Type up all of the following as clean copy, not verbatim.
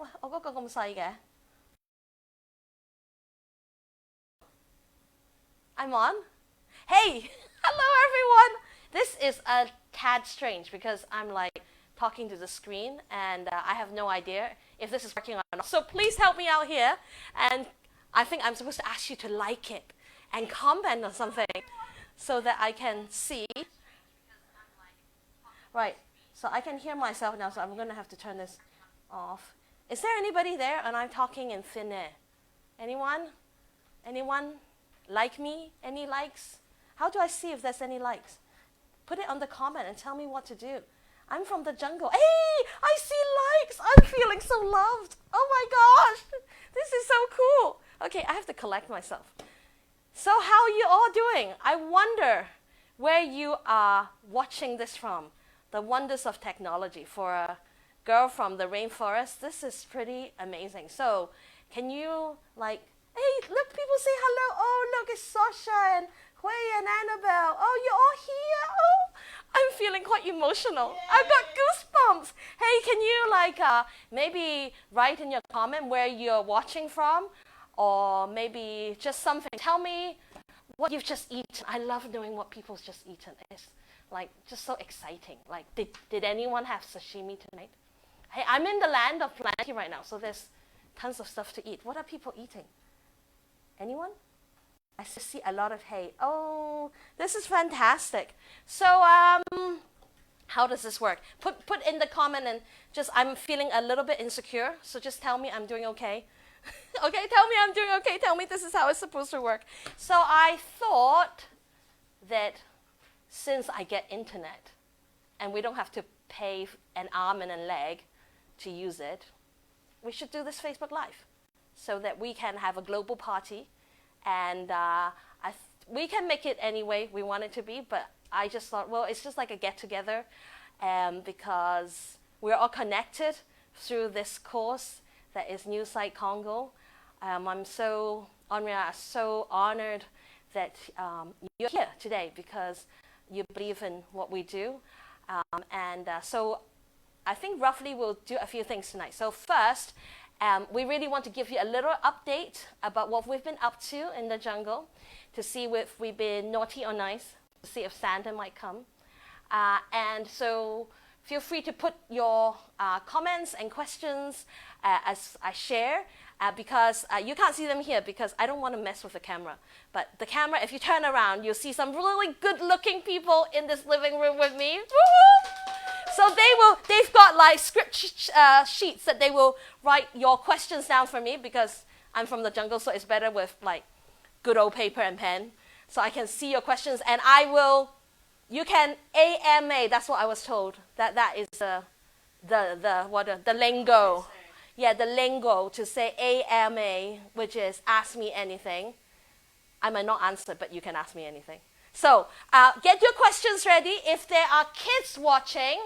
哇，我嗰個咁細嘅。I'm on? Hey, hello everyone! This is a tad strange because I'm like talking to the screen and I have no idea if this is working or not. So please help me out here. And I think I'm supposed to ask you to like it and comment on something so that I can see. Right, so I can hear myself now, so I'm going to have to turn this off. Is there anybody there? And I'm talking in thin air. Anyone? Anyone like me? Any likes? How do I see if there's any likes? Put it on the comment and tell me what to do. I'm from the jungle. Hey, I see likes. I'm feeling so loved. Oh my gosh, this is so cool. Okay, I have to collect myself. So how are you all doing? I wonder where you are watching this from. The wonders of technology. For a girl from the rainforest, this is pretty amazing. So can you like, hey, look, people say hello. Oh, look, it's Sasha and Hui and Annabelle. Oh, you're all here. Oh, I'm feeling quite emotional. Yay. I've got goosebumps. Hey, can you like maybe write in your comment where you're watching from? Or maybe just something. Tell me what you've just eaten. I love knowing what people's just eaten. It's like just so exciting. Like, did anyone have sashimi tonight? Hey, I'm in the land of plenty right now, so there's tons of stuff to eat. What are people eating? Anyone? I see a lot of hay. Oh, this is fantastic. So, how does this work? Put in the comment and just, I'm feeling a little bit insecure, so just tell me I'm doing okay. Okay, tell me I'm doing okay. Tell me this is how it's supposed to work. So I thought that since I get internet and we don't have to pay an arm and a leg to use it, we should do this Facebook Live so that we can have a global party. And we can make it any way we want it to be, but I just thought, well, it's just like a get-together because we're all connected through this course that is New Sight Congo. I'm so honored that you're here today because you believe in what we do. So I think roughly we'll do a few things tonight. So first, we really want to give you a little update about what we've been up to in the jungle to see if we've been naughty or nice, to see if Santa might come. And so feel free to put your comments and questions as I share because you can't see them here because I don't want to mess with the camera. But the camera, if you turn around, you'll see some really good-looking people in this living room with me. Woo-hoo! So they've got like script sheets that they will write your questions down for me because I'm from the jungle, so it's better with like good old paper and pen. So I can see your questions and you can AMA, that's what I was told. That is the lingo. Yeah, the lingo to say AMA, which is ask me anything. I might not answer, but you can ask me anything. So get your questions ready. If there are kids watching,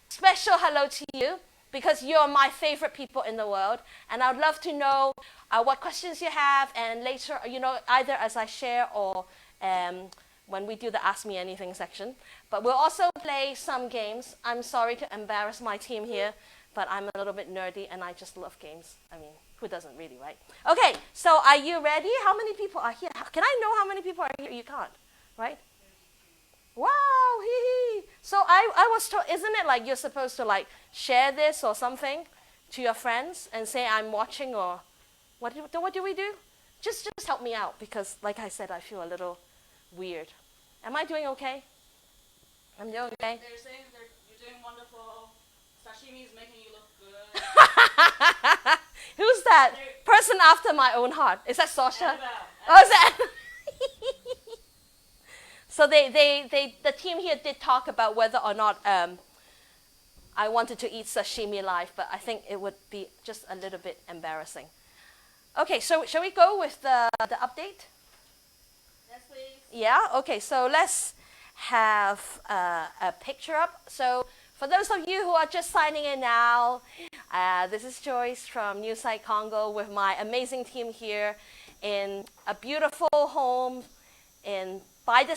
special hello to you because you're my favorite people in the world. And I'd love to know what questions you have and later, either as I share or when we do the Ask Me Anything section. But we'll also play some games. I'm sorry to embarrass my team here, but I'm a little bit nerdy and I just love games. I mean, who doesn't really, right? Okay, so are you ready? How many people are here? Can I know how many people are here? You can't, right? Wow, hee hee. So I was told, isn't it like you're supposed to like share this or something to your friends and say I'm watching or what do we do? Just help me out because like I said, I feel a little weird. Am I doing okay? I'm doing okay. They're saying you're doing wonderful. Sashimi is making you look good. Who's that? Person after my own heart. Is that Sasha? Annabelle. Oh, is that? So the team here did talk about whether or not I wanted to eat sashimi live, but I think it would be just a little bit embarrassing. Okay, so shall we go with the update? Yes, please. Yeah, okay, so let's have a picture up. So for those of you who are just signing in now, this is Joyce from New Sight Congo with my amazing team here in a beautiful home by the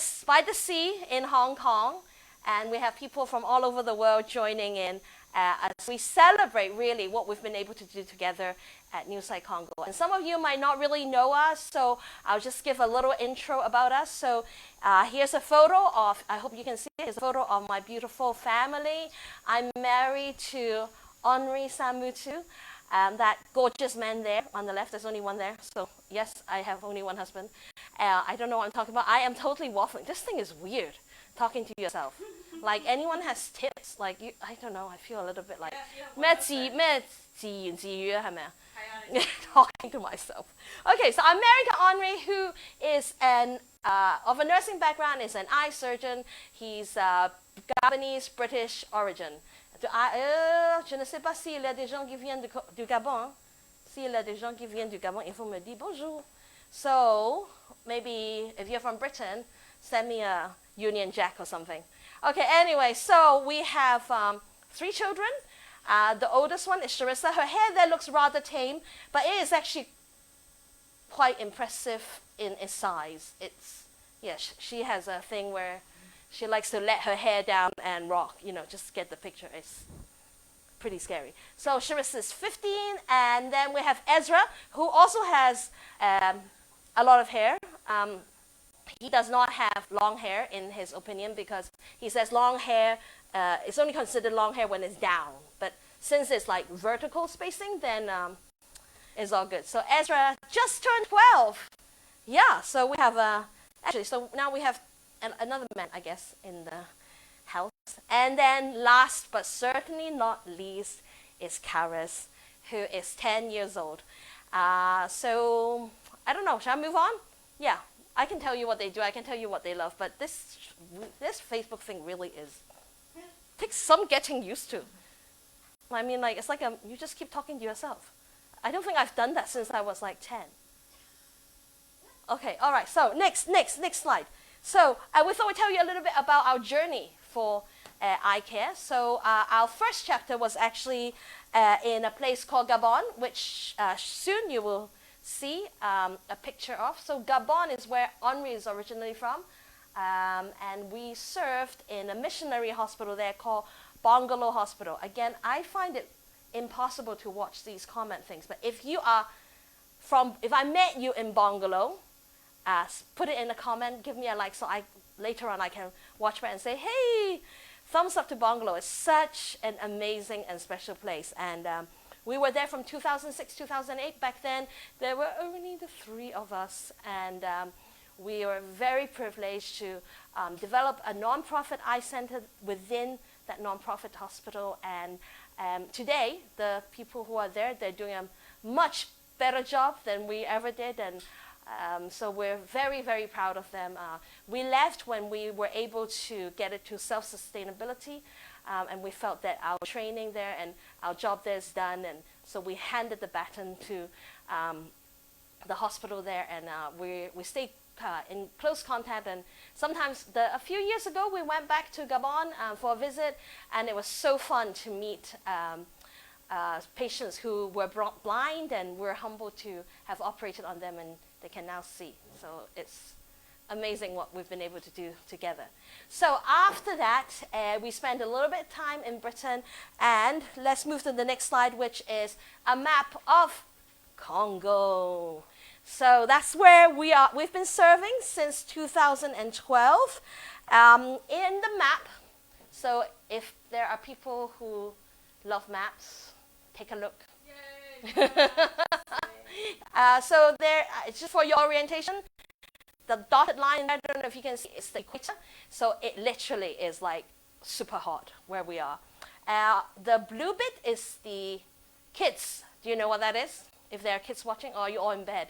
sea in Hong Kong. And we have people from all over the world joining in. as we celebrate really what we've been able to do together at New Sight Congo. And some of you might not really know us, so I'll just give a little intro about us. So here's a photo of, I hope you can see it, here's a photo of my beautiful family. I'm married to Joyce Samoutou, that gorgeous man there on the left. There's only one there, so yes, I have only one husband. I don't know what I'm talking about. I am totally waffling. This thing is weird, talking to yourself. Like, anyone has tips? Like, you, I don't know, I feel a little bit like, talking to myself. Okay, so I'm married to Henri, who is of a nursing background, is an eye surgeon. He's Gabonese, British origin. Je ne sais pas s'il y a des gens qui viennent du Gabon. S'il y a des gens qui viennent du Gabon, il faut me dire bonjour. So, maybe if you're from Britain, send me a Union Jack or something. Okay, anyway, so we have 3 children. The oldest one is Charissa. Her hair there looks rather tame, but it is actually quite impressive in its size. It's, yeah, she has a thing where she likes to let her hair down and rock, you know, just get the picture. It's pretty scary. So Charissa is 15, and then we have Ezra, who also has a lot of hair. He does not have long hair, in his opinion, because he says long hair, it's only considered long hair when it's down. But since it's like vertical spacing, then it's all good. So Ezra just turned 12. Yeah, so we have, actually, so now we have another man, I guess, in the house. And then last but certainly not least is Karis, who is 10 years old. So, I don't know, shall I move on? Yeah, I can tell you what they do, I can tell you what they love, but this Facebook thing really takes some getting used to. I mean, like, it's like you just keep talking to yourself. I don't think I've done that since I was like 10. Okay, all right, so next slide. So we thought we'd tell you a little bit about our journey for eye care. So our first chapter was actually in a place called Gabon, which soon you will see a picture of. So Gabon is where Henri is originally from. And we served in a missionary hospital there called Bungalow Hospital. Again, I find it impossible to watch these comment things. But if you are if I met you in Bungalow, put it in a comment, give me a like, so later on I can watch back and say, hey, thumbs up to Bungalow. It's such an amazing and special place. And we were there from 2006, 2008. Back then, there were only the 3 of us. And we were very privileged to develop a nonprofit eye center within that nonprofit hospital. And today, the people who are there, they're doing a much better job than we ever did. And so we're very, very proud of them. We left when we were able to get it to self-sustainability, and we felt that our training there and our job there is done, and so we handed the baton to the hospital there, and we stayed in close contact. And sometimes, a few years ago, we went back to Gabon for a visit, and it was so fun to meet patients who were blind, and we're humbled to have operated on them, and they can now see. So it's amazing what we've been able to do together. So after that, we spent a little bit of time in Britain, and let's move to the next slide, which is a map of Congo. So that's where we've been serving since 2012. In the map, so if there are people who love maps, take a look. Yay! So there, just for your orientation, the dotted line, I don't know if you can see, it's the equator. So it literally is like super hot where we are. The blue bit is the kids. Do you know what that is? If there are kids watching, or are you all in bed?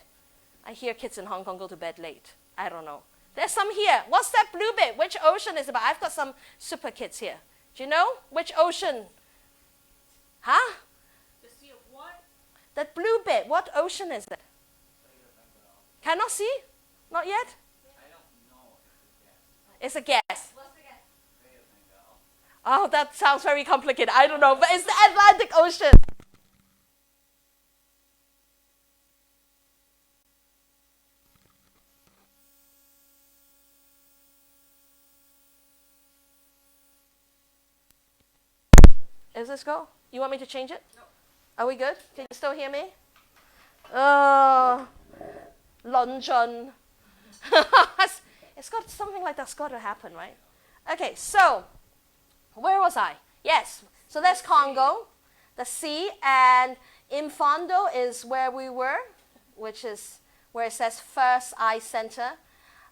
I hear kids in Hong Kong go to bed late. I don't know. There's some here. What's that blue bit? Which ocean is it about? I've got some super kids here. Do you know which ocean? Huh? The sea of what? That blue bit, what ocean is it? Cannot see? Not yet? I don't know if It's a guess. What's the guess? Oh, that sounds very complicated. I don't know, but it's the Atlantic Ocean. Is this go? You want me to change it? No. Are we good? Can you still hear me? Oh, London. It's got something like that's got to happen, right? Okay, so where was I? Yes, so that's Congo, the sea, and Infondo is where we were, which is where it says First Eye Center.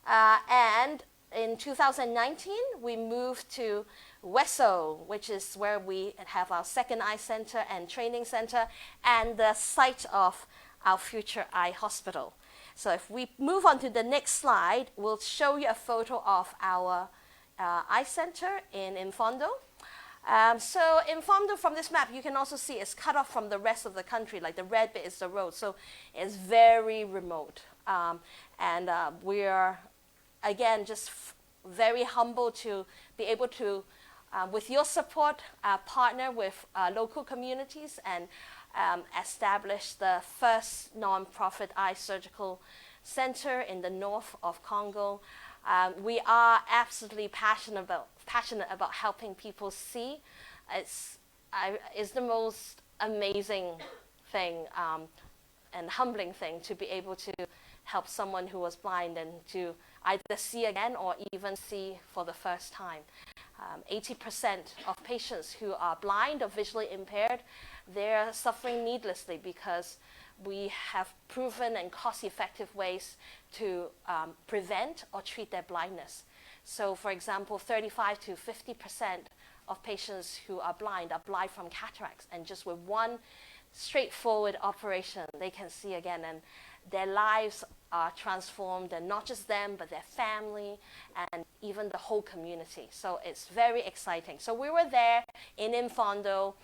And in 2019, we moved to Ouesso, which is where we have our second eye center and training center and the site of our future eye hospital. So if we move on to the next slide, we'll show you a photo of our eye center in Infondo. So Infondo, from this map, you can also see it's cut off from the rest of the country, like the red bit is the road, so it's very remote. And we are, again, just very humble to be able to, with your support, partner with local communities and establish the first non-profit eye surgical center in the north of Congo. We are absolutely passionate about helping people see. It's the most amazing thing and humbling thing to be able to help someone who was blind and to either see again or even see for the first time. 80% of patients who are blind or visually impaired, they're suffering needlessly because we have proven and cost-effective ways to prevent or treat their blindness. So, for example, 35 to 50% of patients who are blind from cataracts, and just with one straightforward operation, they can see again, and their lives are transformed, and not just them, but their family and even the whole community. So it's very exciting. So we were there in Infondo,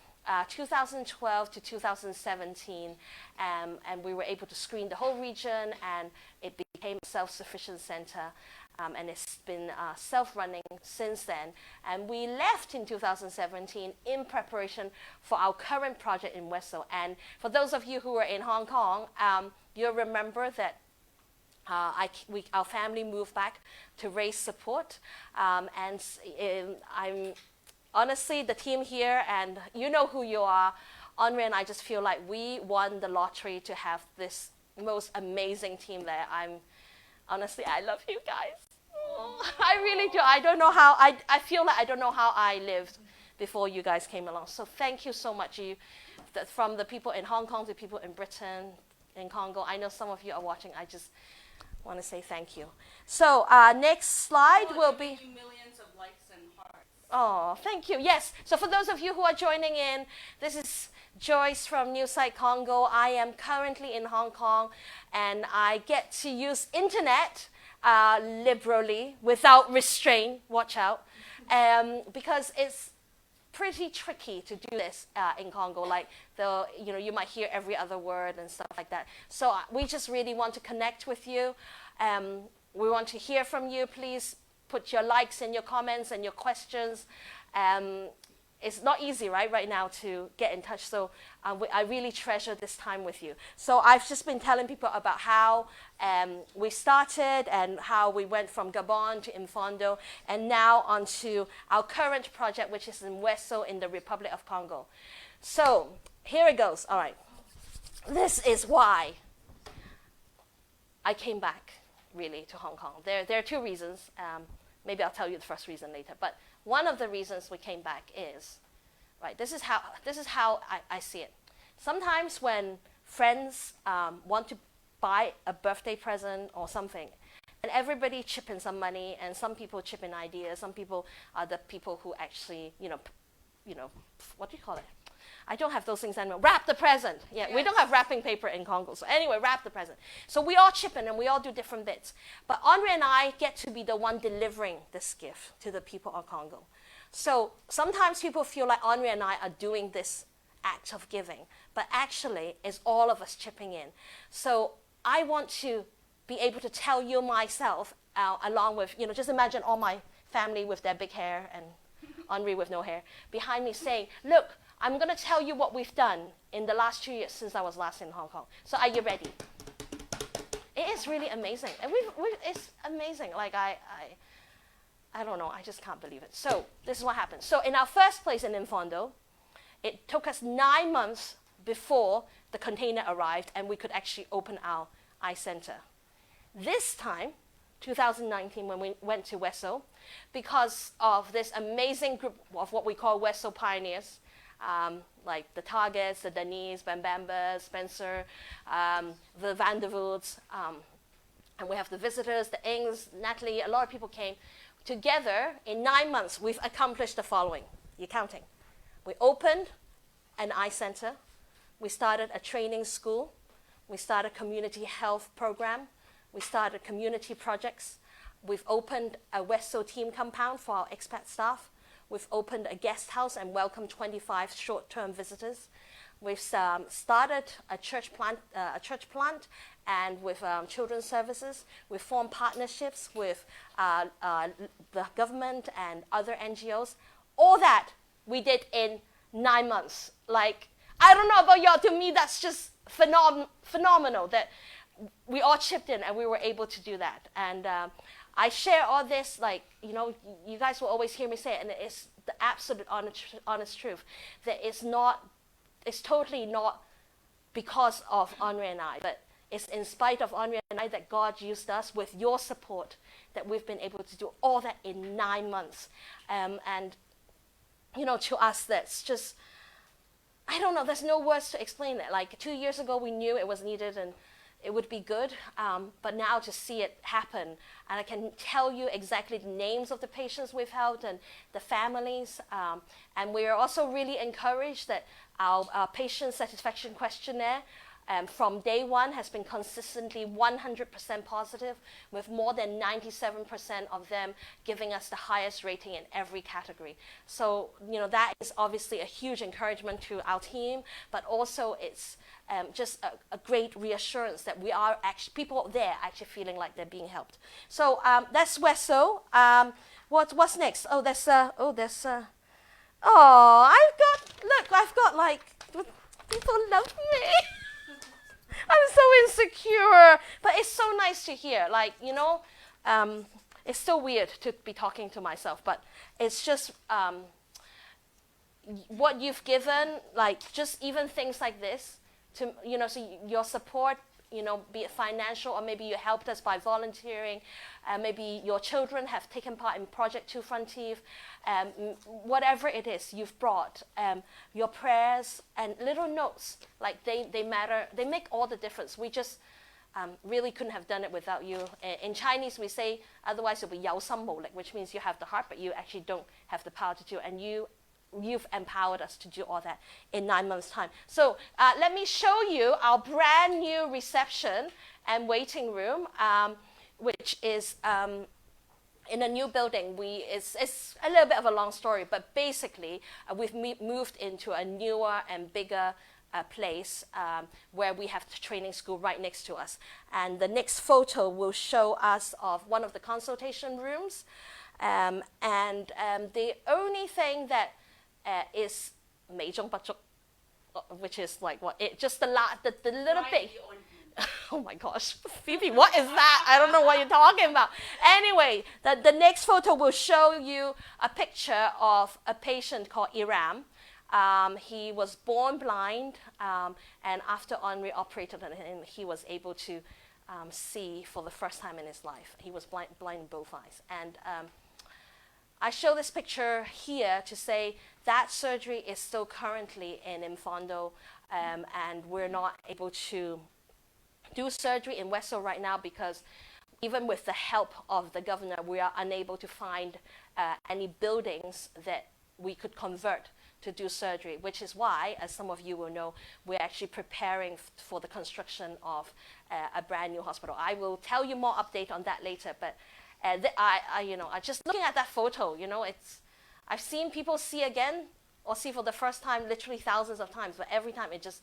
2012 to 2017, and we were able to screen the whole region, and it became a self-sufficient center, and it's been self-running since then. And we left in 2017 in preparation for our current project in Ouesso. And for those of you who are in Hong Kong, you'll remember that our family moved back to raise support, and I'm honestly, the team here, and you know who you are, Henri and I just feel like we won the lottery to have this most amazing team there. Honestly, I love you guys. I really do. I don't know how, I feel like I don't know how I lived before you guys came along. So thank you so much, from the people in Hong Kong to people in Britain, in Congo. I know some of you are watching. I just want to say thank you. So next slide will be... millions of likes and hearts. Oh, thank you. Yes. So for those of you who are joining in, this is Joyce from New Sight Congo. I am currently in Hong Kong, and I get to use internet liberally, without restraint. Watch out. Because it's pretty tricky to do this in Congo. Like, you might hear every other word and stuff like that. So we just really want to connect with you. We want to hear from you. Please put your likes and your comments and your questions. It's not easy, right now to get in touch. So I really treasure this time with you. So I've just been telling people about how we started and how we went from Gabon to Infondo, and now onto our current project, which is in Ouesso in the Republic of Congo. So here it goes. All right. This is why I came back, really, to Hong Kong. There are two reasons. Maybe I'll tell you the first reason later. But one of the reasons we came back is, right, this is how I see it. Sometimes when friends want to buy a birthday present or something, and everybody chip in some money, and some people chip in ideas, some people are the people who actually, what do you call it? I don't have those things anymore. Wrap the present. Yeah, yes. We don't have wrapping paper in Congo. So anyway, wrap the present. So we all chip in and we all do different bits. But Henri and I get to be the one delivering this gift to the people of Congo. So sometimes people feel like Henri and I are doing this act of giving, but actually it's all of us chipping in. So I want to be able to tell you myself, along with, just imagine all my family with their big hair and Henri with no hair behind me saying, look, I'm going to tell you what we've done in the last 2 years since I was last in Hong Kong. So are you ready? It is really amazing. And it's amazing. Like, I don't know. I just can't believe it. So this is what happened. So in our first place in Infondo, it took us 9 months before the container arrived and we could actually open our eye center. This time, 2019, when we went to Ouesso, because of this amazing group of what we call Ouesso pioneers, like the Targets, the Denise, Bambamba, Spencer, the Vandervoorts, and we have the visitors, the Ings, Natalie, a lot of people came. Together, in 9 months, we've accomplished the following. You're counting. We opened an eye center. We started a training school. We started a community health program. We started community projects. We've opened a Ouesso team compound for our expat staff. We've opened a guest house and welcomed 25 short-term visitors. We've started a church plant, and with children's services. We've formed partnerships with the government and other NGOs. All that we did in 9 months. Like, I don't know about y'all, to me that's just phenomenal that we all chipped in and we were able to do that. And I share all this, like, you know, you guys will always hear me say it, and it's the absolute honest truth, that it's totally not because of Henri and I, but it's in spite of Henri and I that God used us with your support that we've been able to do all that in 9 months. And, you know, to us, that's just, I don't know, there's no words to explain it. Like 2 years ago, we knew it was needed and it would be good, but now to see it happen, and I can tell you exactly the names of the patients we've helped and the families, and we are also really encouraged that our patient satisfaction questionnaire from day one has been consistently 100% positive, with more than 97% of them giving us the highest rating in every category. So, you know, that is obviously a huge encouragement to our team, but also it's just a great reassurance that we are actually, people there actually feeling like they're being helped. So that's Ouesso. What's next? Oh, I've got like, people love me. I'm so insecure, but it's so nice to hear. Like, you know, it's so weird to be talking to myself, but it's just what you've given, like just even things like this, to, you know, so your support, you know, be it financial, or maybe you helped us by volunteering, maybe your children have taken part in Project Two Frontier, whatever it is you've brought, your prayers and little notes, like they matter, they make all the difference. We just really couldn't have done it without you. In Chinese we say, otherwise it'll be 有心無力, which means you have the heart, but you actually don't have the power to do it, and you've empowered us to do all that in 9 months' time. So let me show you our brand new reception and waiting room, which is in a new building. It's a little bit of a long story, but basically we've moved into a newer and bigger place where we have the training school right next to us. And the next photo will show us of one of the consultation rooms. And the only thing that is 美中不足, which is like what? Just the little bit. Oh my gosh, Phoebe, what is that? I don't know what you're talking about. Anyway, the next photo will show you a picture of a patient called Iram. He was born blind, and after Henri operated on him, he was able to see for the first time in his life. He was blind in both eyes. And I show this picture here to say that surgery is still currently in Mfondo, and we're not able to do surgery in Ouesso right now because even with the help of the governor, we are unable to find any buildings that we could convert to do surgery, which is why, as some of you will know, we're actually preparing for the construction of a brand new hospital. I will tell you more update on that later, but I just looking at that photo, you know, I've seen people see again or see for the first time literally thousands of times, but every time it just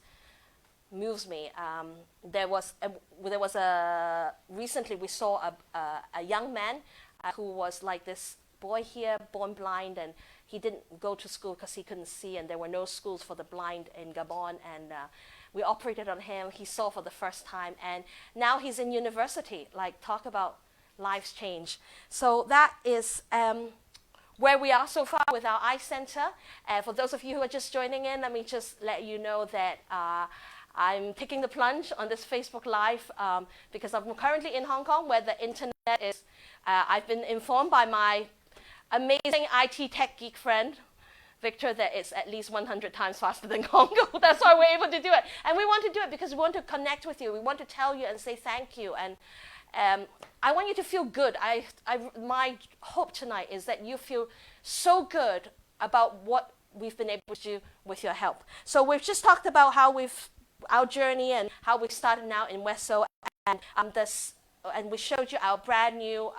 moves me. Recently we saw a young man who was like this boy here, born blind, and he didn't go to school because he couldn't see, and there were no schools for the blind in Gabon, and we operated on him. He saw for the first time, and now he's in university. Like, talk about lives change. So that is where we are so far with our eye center. For those of you who are just joining in, let me just let you know that I'm taking the plunge on this Facebook Live because I'm currently in Hong Kong, where the internet is, I've been informed by my amazing IT tech geek friend, Victor, that it's at least 100 times faster than Congo. That's why we're able to do it. And we want to do it because we want to connect with you. We want to tell you and say thank you. And I want you to feel good. My hope tonight is that you feel so good about what we've been able to do with your help. So we've just talked about how our journey and how we started now in Ouesso, and we showed you our brand new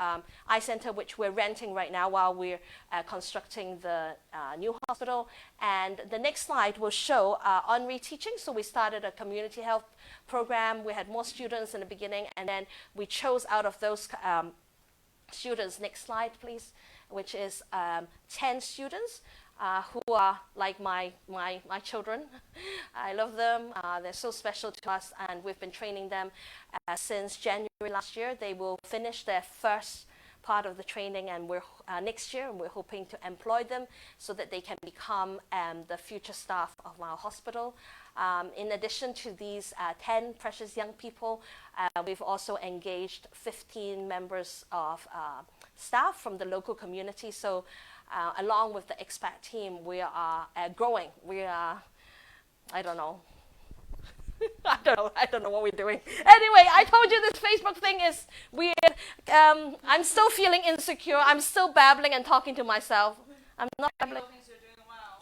eye center, which we're renting right now while we're constructing the new hospital. And the next slide will show Henri teaching. So we started a community health program. We had more students in the beginning, and then we chose out of those students, next slide please, which is 10 students who are like my children. I love them. They're so special to us, and we've been training them since January last year. They will finish their first part of the training, and we're next year, and we're hoping to employ them so that they can become the future staff of our hospital. In addition to these 10 precious young people, we've also engaged 15 members of staff from the local community. So along with the expat team, we are growing. We are, I don't know. I don't know what we're doing. Anyway, I told you this Facebook thing is weird. I'm still feeling insecure. I'm still babbling and talking to myself. I'm not babbling.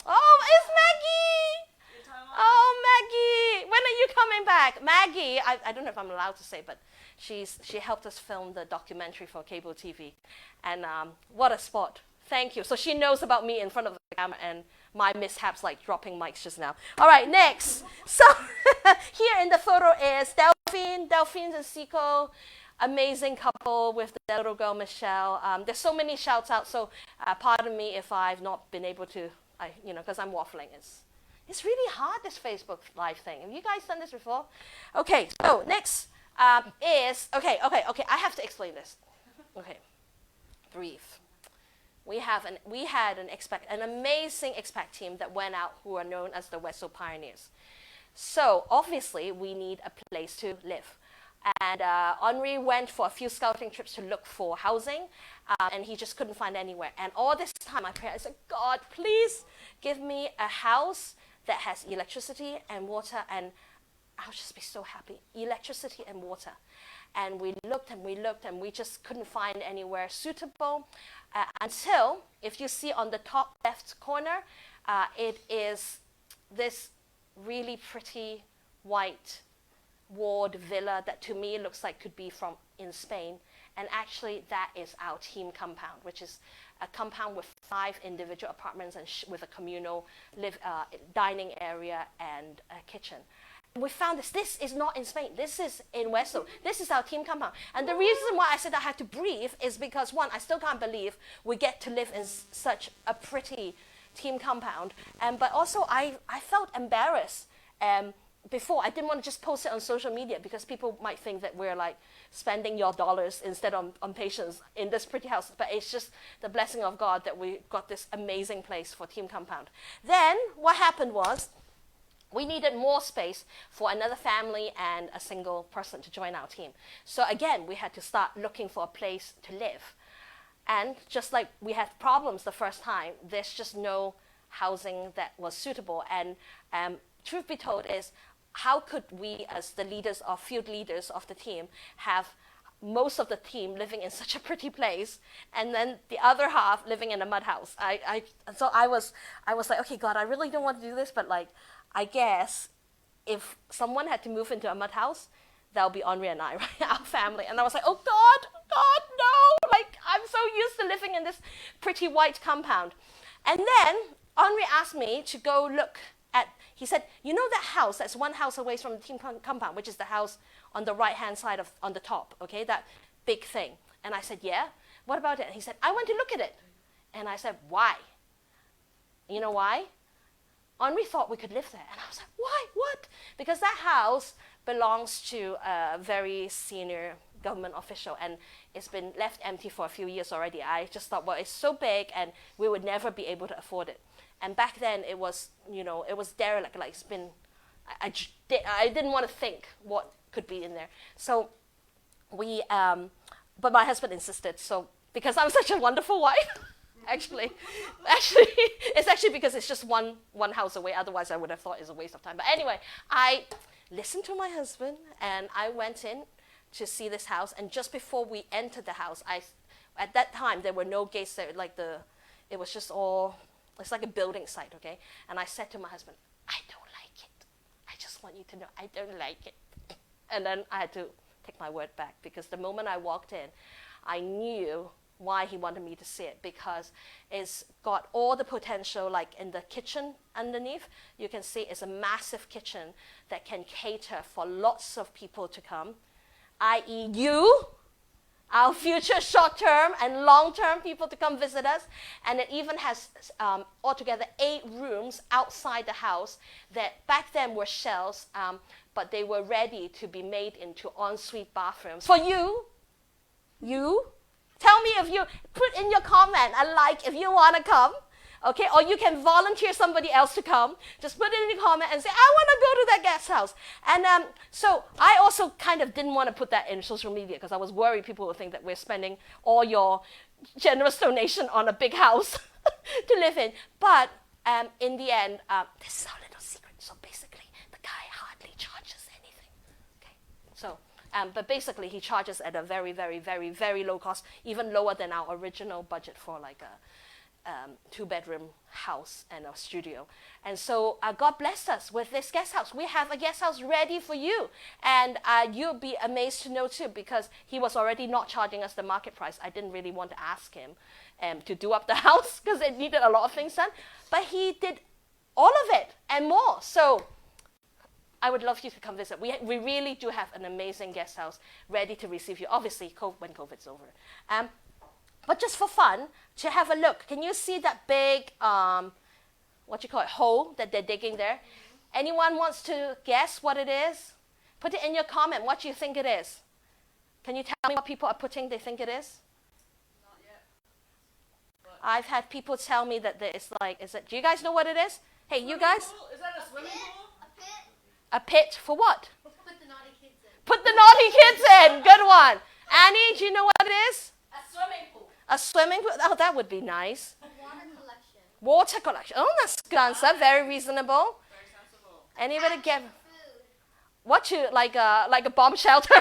Oh, it's Maggie! Oh, Maggie! When are you coming back? Maggie, I don't know if I'm allowed to say, but she helped us film the documentary for cable TV. And what a spot. Thank you. So she knows about me in front of the camera and my mishaps like dropping mics just now. All right, next. So here in the photo is Delphine and Siko, amazing couple with the little girl Michelle. There's so many shouts out, so pardon me if I've not been able to, because I'm waffling. It's really hard, this Facebook Live thing. Have you guys done this before? Okay, so next is, okay, I have to explain this. Okay, breathe. We had an amazing expat team that went out who are known as the Ouesso pioneers. So obviously we need a place to live. And Henri went for a few scouting trips to look for housing, and he just couldn't find anywhere. And all this time I prayed, I said, God, please give me a house that has electricity and water, and I'll just be so happy. Electricity and water. And we looked and we just couldn't find anywhere suitable until, if you see on the top left corner, it is this really pretty white walled villa that to me looks like could be from in Spain. And actually that is our team compound, which is a compound with 5 individual apartments and with a communal dining area and a kitchen. We found this. This is not in Spain. This is in Ouesso. This is our team compound. And the reason why I said I had to breathe is because, one, I still can't believe we get to live in such a pretty team compound. But also, I felt embarrassed before. I didn't want to just post it on social media because people might think that we're like spending your dollars instead on patients in this pretty house. But it's just the blessing of God that we got this amazing place for team compound. Then what happened was, we needed more space for another family and a single person to join our team. So again, we had to start looking for a place to live. And just like we had problems the first time, there's just no housing that was suitable. And truth be told is, how could we as the leaders or field leaders of the team have most of the team living in such a pretty place, and then the other half living in a mud house? So I was like, okay, God, I really don't want to do this, but like, I guess if someone had to move into a mud house, that'll be Henri and I, right? Our family. And I was like, oh God, no! Like, I'm so used to living in this pretty white compound. And then Henri asked me to go look at, he said, you know that house that's one house away from the team compound, which is the house on the right-hand side on the top, okay, that big thing. And I said, yeah, what about it? And he said, I went to look at it. And I said, why? You know why? Henri thought we could live there. And I was like, why? What? Because that house belongs to a very senior government official, and it's been left empty for a few years already. I just thought, well, it's so big, and we would never be able to afford it. And back then, it was, it was derelict. Like it's been, I didn't want to think what could be in there. So we, but my husband insisted. So because I'm such a wonderful wife, actually, it's actually because it's just one house away. Otherwise, I would have thought it's a waste of time. But anyway, I listened to my husband, and I went in to see this house. And just before we entered the house, at that time there were no gates there. It was just all. It's like a building site, okay? And I said to my husband, I don't like it. I just want you to know I don't like it. And then I had to take my word back, because the moment I walked in, I knew why he wanted me to see it, because it's got all the potential, like in the kitchen underneath. You can see it's a massive kitchen that can cater for lots of people to come, i.e. you, our future short-term and long-term people to come visit us. And it even has altogether 8 rooms outside the house that back then were shells, but they were ready to be made into ensuite bathrooms. For you, tell me if you, put in your comment a like if you want to come. Okay, or you can volunteer somebody else to come. Just put it in the comment and say, I want to go to that guest house. And so I also kind of didn't want to put that in social media, because I was worried people would think that we're spending all your generous donation on a big house to live in. But in the end, this is our little secret. So basically, the guy hardly charges anything. Okay, so but basically he charges at a very, very, very, very low cost, even lower than our original budget for like a 2-bedroom house and a studio. And so God blessed us with this guest house. We have a guest house ready for you. And you'll be amazed to know too, because he was already not charging us the market price. I didn't really want to ask him to do up the house, because it needed a lot of things done. But he did all of it and more. So I would love you to come visit. We really do have an amazing guest house ready to receive you. Obviously, when COVID's over. But just for fun, to have a look. Can you see that big, hole that they're digging there? Mm-hmm. Anyone wants to guess what it is? Put it in your comment. What do you think it is? Can you tell me what people are putting they think it is? Not yet. But I've had people tell me that it's like, do you guys know what it is? Hey, you guys? pool? Is that a swimming pool? A pit. A pit for what? Put the naughty kids in. Put the naughty kids in. Good one. Annie, do you know what it is? A swimming pool. A swimming pool? Oh, that would be nice. Water collection. Water collection. Oh, that's a good answer. Very reasonable. Very sensible. Anybody get Food. what you like a bomb shelter?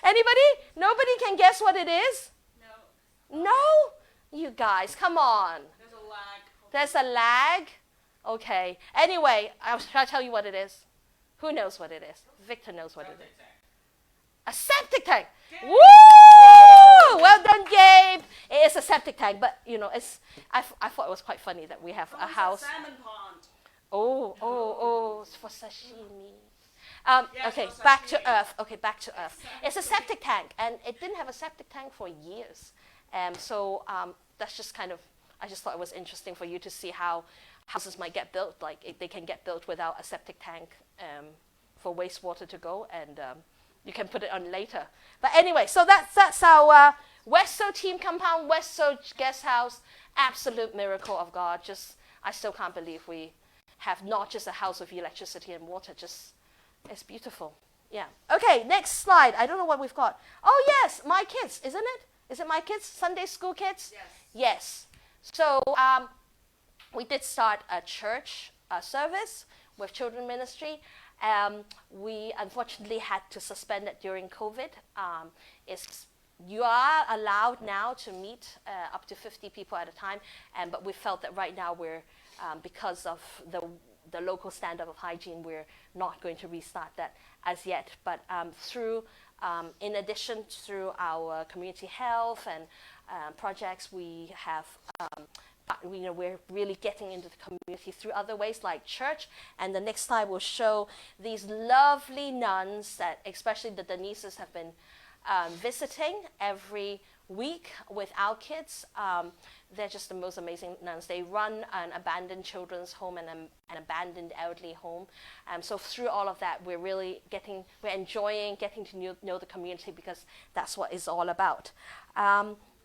Anybody? Nobody can guess what it is? No. No? You guys, come on. There's a lag. There's a lag? Okay. Anyway, I'll try to tell you what it is. Who knows what it is? Victor knows what it is. A septic tank. Gabe. Woo! Well done, Gabe. It is a septic tank, but I thought it was quite funny that we have a house. Salmon pond. Oh, it's for sashimi. Yes, okay, for back to sashimi. earth. Okay, back to earth. It's a septic tank, and it didn't have a septic tank for years. So that's just kind of, I just thought it was interesting for you to see how houses might get built. Like they can get built without a septic tank for wastewater to go, and you can put it on later. But anyway, so that's our Ouesso team compound, Ouesso guest house. Absolute miracle of God. I still can't believe we have not just a house with electricity and water. It's beautiful. Yeah. Okay, next slide. I don't know what we've got. Oh yes, my kids, isn't it? Is it my kids? Sunday school kids? Yes. Yes. So we did start a church service with children ministry. We unfortunately had to suspend it during COVID. You are allowed now to meet up to 50 people at a time, but we felt that right now we're, because of the local standard of hygiene, we're not going to restart that as yet. But in addition, through our community health and projects, we have we're really getting into the community through other ways like church. And the next slide will show these lovely nuns that especially the Denises have been visiting every week with our kids. They're just the most amazing nuns. They run an abandoned children's home and an abandoned elderly home. So through all of that, we're enjoying getting to know the community, because that's what it's all about.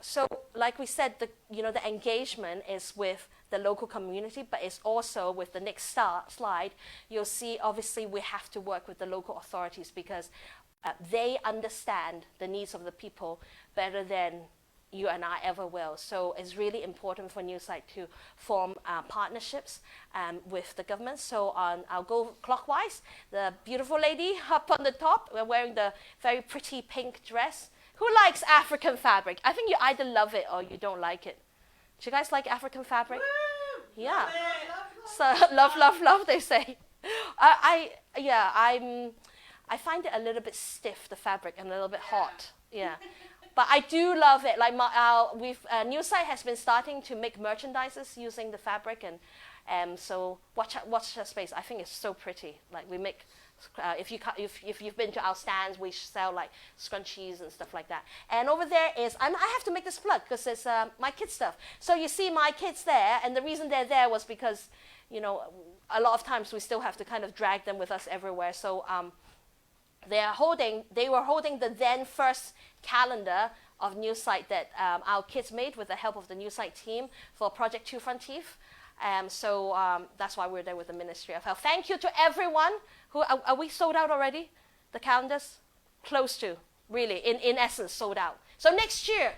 So like we said, the engagement is with the local community, but it's also with the next slide. You'll see, obviously, we have to work with the local authorities, because they understand the needs of the people better than you and I ever will. So it's really important for New Sight to form partnerships with the government. So I'll go clockwise. The beautiful lady up on the top, we're wearing the very pretty pink dress. Who likes African fabric? I think you either love it or you don't like it. Do you guys like African fabric? Woo! Yeah. Love So love, they say. I find it a little bit stiff, the fabric, and a little bit hot. Yeah. But I do love it. Like New Sight has been starting to make merchandises using the fabric, and so watch her space. I think it's so pretty. Like we make, if you've been to our stands, we sell like scrunchies and stuff like that. And over there is I have to make this plug because it's my kids stuff. So you see my kids there, and the reason they're there was because a lot of times we still have to kind of drag them with us everywhere. So they were holding the then first calendar of New Sight that our kids made with the help of the New Sight team for Project Two Front Teeth. So that's why we're there with the Ministry of Health. Thank you to everyone who, are we sold out already? The calendars? Close to, really, in essence, sold out. So next year,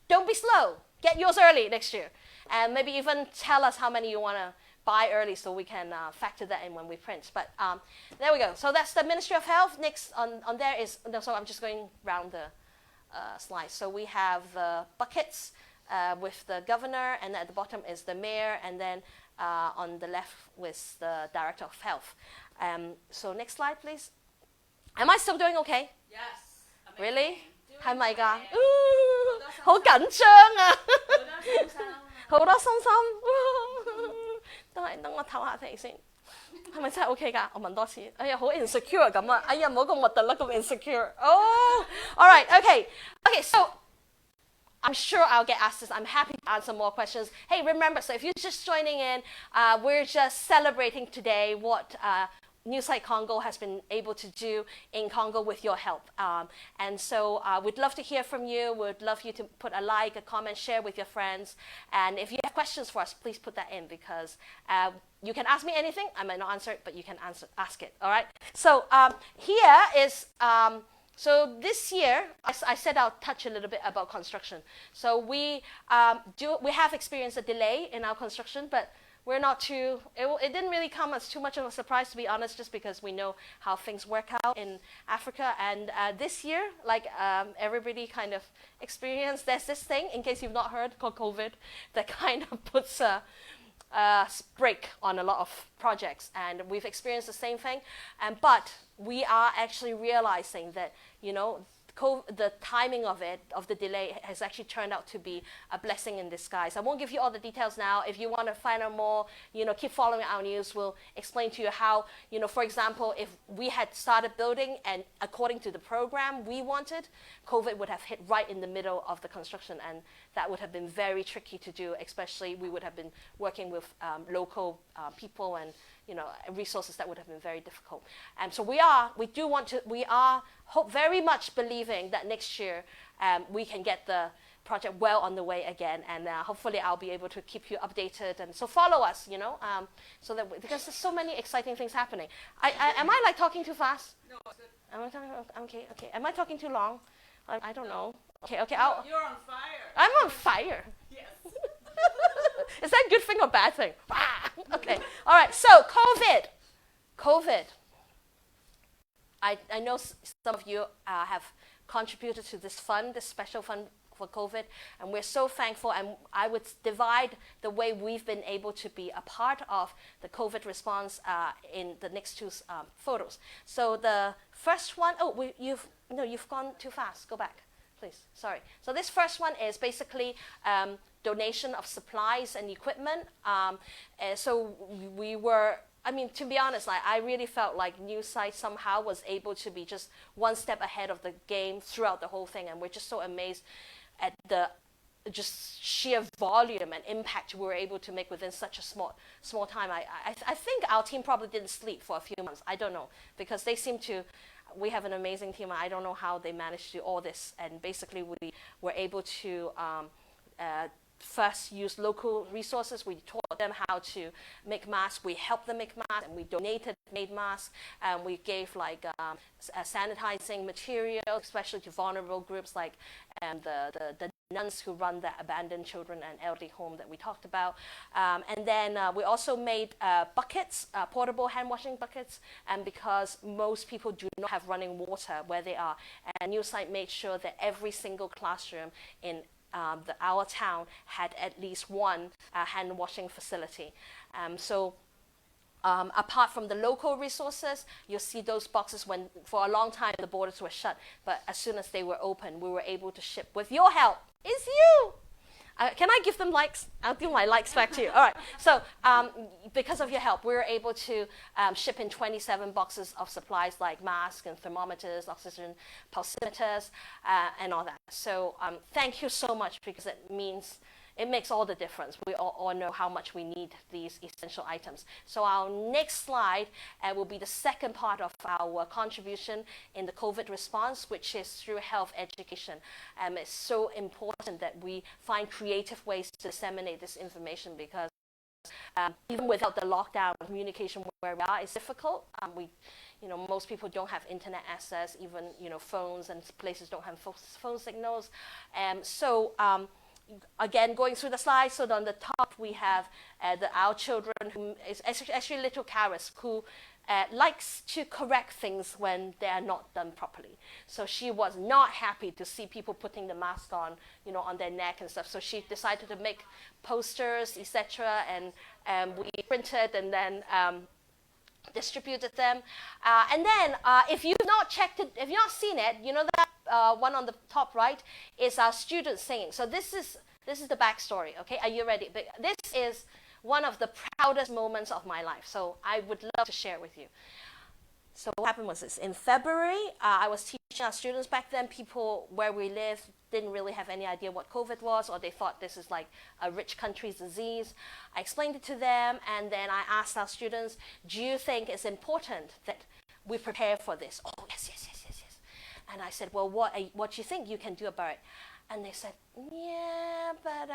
don't be slow. Get yours early next year. And maybe even tell us how many you want to buy early so we can factor that in when we print. But there we go. So that's the Ministry of Health. Next on there is, so I'm just going round the slide. So we have the buckets with the governor, and at the bottom is the mayor, and then on the left was the director of health. So next slide, please. Am I still doing okay? Yes. Amazing. Really? 係咪㗎？好好緊張啊！好多心心，等我唞下氣先。係咪真係 OK 㗎？我問多次。哎呀，好 insecure 咁啊！哎呀，唔好咁核突啦，咁 insecure。Oh, all right, okay. Okay, so I'm sure I'll get asked this. I'm happy to answer more questions. Hey, remember, so if you're just joining in, we're just celebrating today what New Sight Congo has been able to do in Congo with your help. And so we'd love to hear from you. We'd love you to put a like, a comment, share with your friends. And if you have questions for us, please put that in, because you can ask me anything. I might not answer it, but you can ask it, all right? So here is, so this year, I said I'll touch a little bit about construction. So we have experienced a delay in our construction, but we're not too, it didn't really come as too much of a surprise, to be honest, just because we know how things work out in Africa. And this year, like everybody kind of experienced, there's this thing, in case you've not heard, called COVID, that kind of puts a brake on a lot of projects. And we've experienced the same thing. But we are actually realizing that, the timing of the delay has actually turned out to be a blessing in disguise. I won't give you all the details now. If you want to find out more, keep following our news. We'll explain to you how, for example, if we had started building and according to the program we wanted, COVID would have hit right in the middle of the construction, and that would have been very tricky to do, especially we would have been working with local people and resources that would have been very difficult. And so we are very much believing that next year we can get the project well on the way again, and hopefully I'll be able to keep you updated. And so follow us, so that because there's so many exciting things happening. Am I like talking too fast? No, it's good. Am I talking? Okay. Am I talking too long? I don't know. Okay. You're on fire. I'm on fire. Yes. Is that a good thing or bad thing? Okay. All right. So COVID. I know some of you have contributed to this fund, this special fund for COVID, and we're so thankful. And I would divide the way we've been able to be a part of the COVID response in the next two photos. So the first one, you've gone too fast. Go back, please. Sorry. So this first one is basically donation of supplies and equipment. So we were, to be honest, I really felt like New Sight somehow was able to be just one step ahead of the game throughout the whole thing, and we're just so amazed at the just sheer volume and impact we were able to make within such a small time. I think our team probably didn't sleep for a few months. I don't know, because they seem to, we have an amazing team. I don't know how they managed to do all this. And basically we were able to first use local resources. We taught them how to make masks. We helped them make masks, and we donated made masks. And we gave like sanitizing material, especially to vulnerable groups like the nuns who run the abandoned children and elderly home that we talked about. And then we also made buckets, portable hand washing buckets, and because most people do not have running water where they are, and New Sight made sure that every single classroom in our town had at least one hand washing facility. Apart from the local resources, you'll see those boxes when, for a long time, the borders were shut. But as soon as they were open, we were able to ship with your help. It's you! Can I give them likes? I'll give my likes back to you. All right. So because of your help, we were able to ship in 27 boxes of supplies like masks and thermometers, oxygen pulsimeters, and all that. So thank you so much, because it makes all the difference. We all know how much we need these essential items. So our next slide will be the second part of our contribution in the COVID response, which is through health education. It's so important that we find creative ways to disseminate this information, because even without the lockdown, communication where we are is difficult. Most people don't have internet access, even phones, and places don't have phone signals. Again, going through the slides, so on the top we have our children, who is actually little Karis, who likes to correct things when they are not done properly. So she was not happy to see people putting the mask on, on their neck and stuff. So she decided to make posters, etc., and we printed and then distributed them. And then, if you've not checked it, if you've not seen it, that one on the top right is our students singing. So this is the backstory. Okay, are you ready? But this is one of the proudest moments of my life. So I would love to share it with you. So what happened was this. In February, I was teaching our students back then. People where we live didn't really have any idea what COVID was, or they thought this is like a rich country's disease. I explained it to them, and then I asked our students, do you think it's important that we prepare for this? Oh, yes. And I said, well, what do you think you can do about it? And they said, yeah, but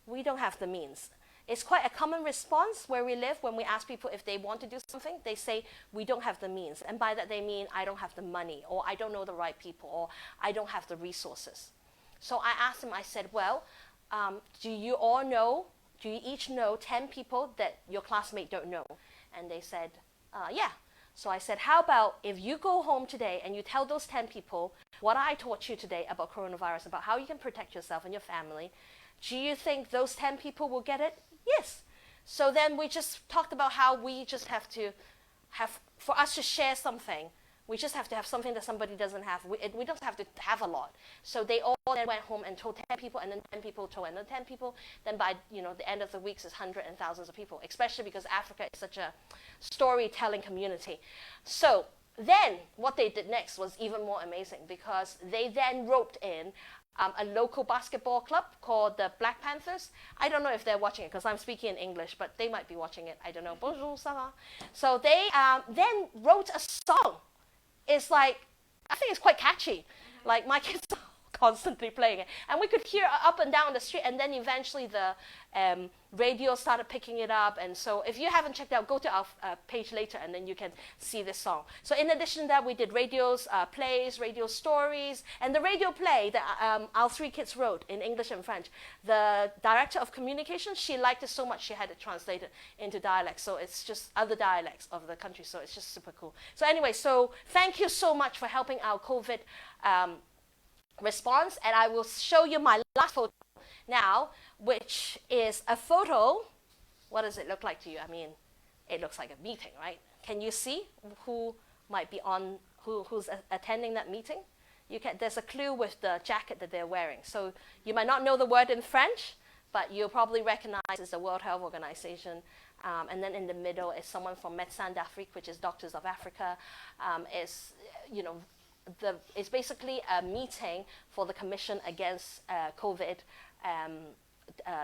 we don't have the means. It's quite a common response where we live when we ask people if they want to do something. They say, we don't have the means. And by that they mean, I don't have the money, or I don't know the right people, or I don't have the resources. So I asked them, I said, well, do you each know 10 people that your classmate don't know? And they said, yeah. So I said, how about if you go home today and you tell those 10 people what I taught you today about coronavirus, about how you can protect yourself and your family. Do you think those 10 people will get it? Yes. So then we just talked about how we just have to for us to share something, we just have to have something that somebody doesn't have. We don't have to have a lot. So they all then went home and told 10 people, and then 10 people told another 10 people. Then by the end of the weeks, it's hundreds and thousands of people, especially because Africa is such a storytelling community. So then what they did next was even more amazing, because they then roped in a local basketball club called the Black Panthers. I don't know if they're watching it because I'm speaking in English, but they might be watching it. I don't know. Bonjour, ça va? So they then wrote a song. It's like, I think it's quite catchy. Like my kids are constantly playing it. And we could hear up and down the street, and then eventually the radio started picking it up. And so if you haven't checked out, go to our page later, and then you can see this song. So in addition to that, we did radios, plays, radio stories. And the radio play that our three kids wrote in English and French, the director of communications, she liked it so much she had it translated into dialects. So it's just other dialects of the country. So it's just super cool. So anyway, so thank you so much for helping our COVID response. And I will show you my last photo now, which is a photo. What does it look like to you? I mean, it looks like a meeting, right? Can you see who might be on, who's attending that meeting? There's a clue with the jacket that they're wearing. So you might not know the word in French, but you'll probably recognize it's the World Health Organization. And then in the middle is someone from Médecins d'Afrique, which is Doctors of Africa. it's basically a meeting for the Commission Against COVID,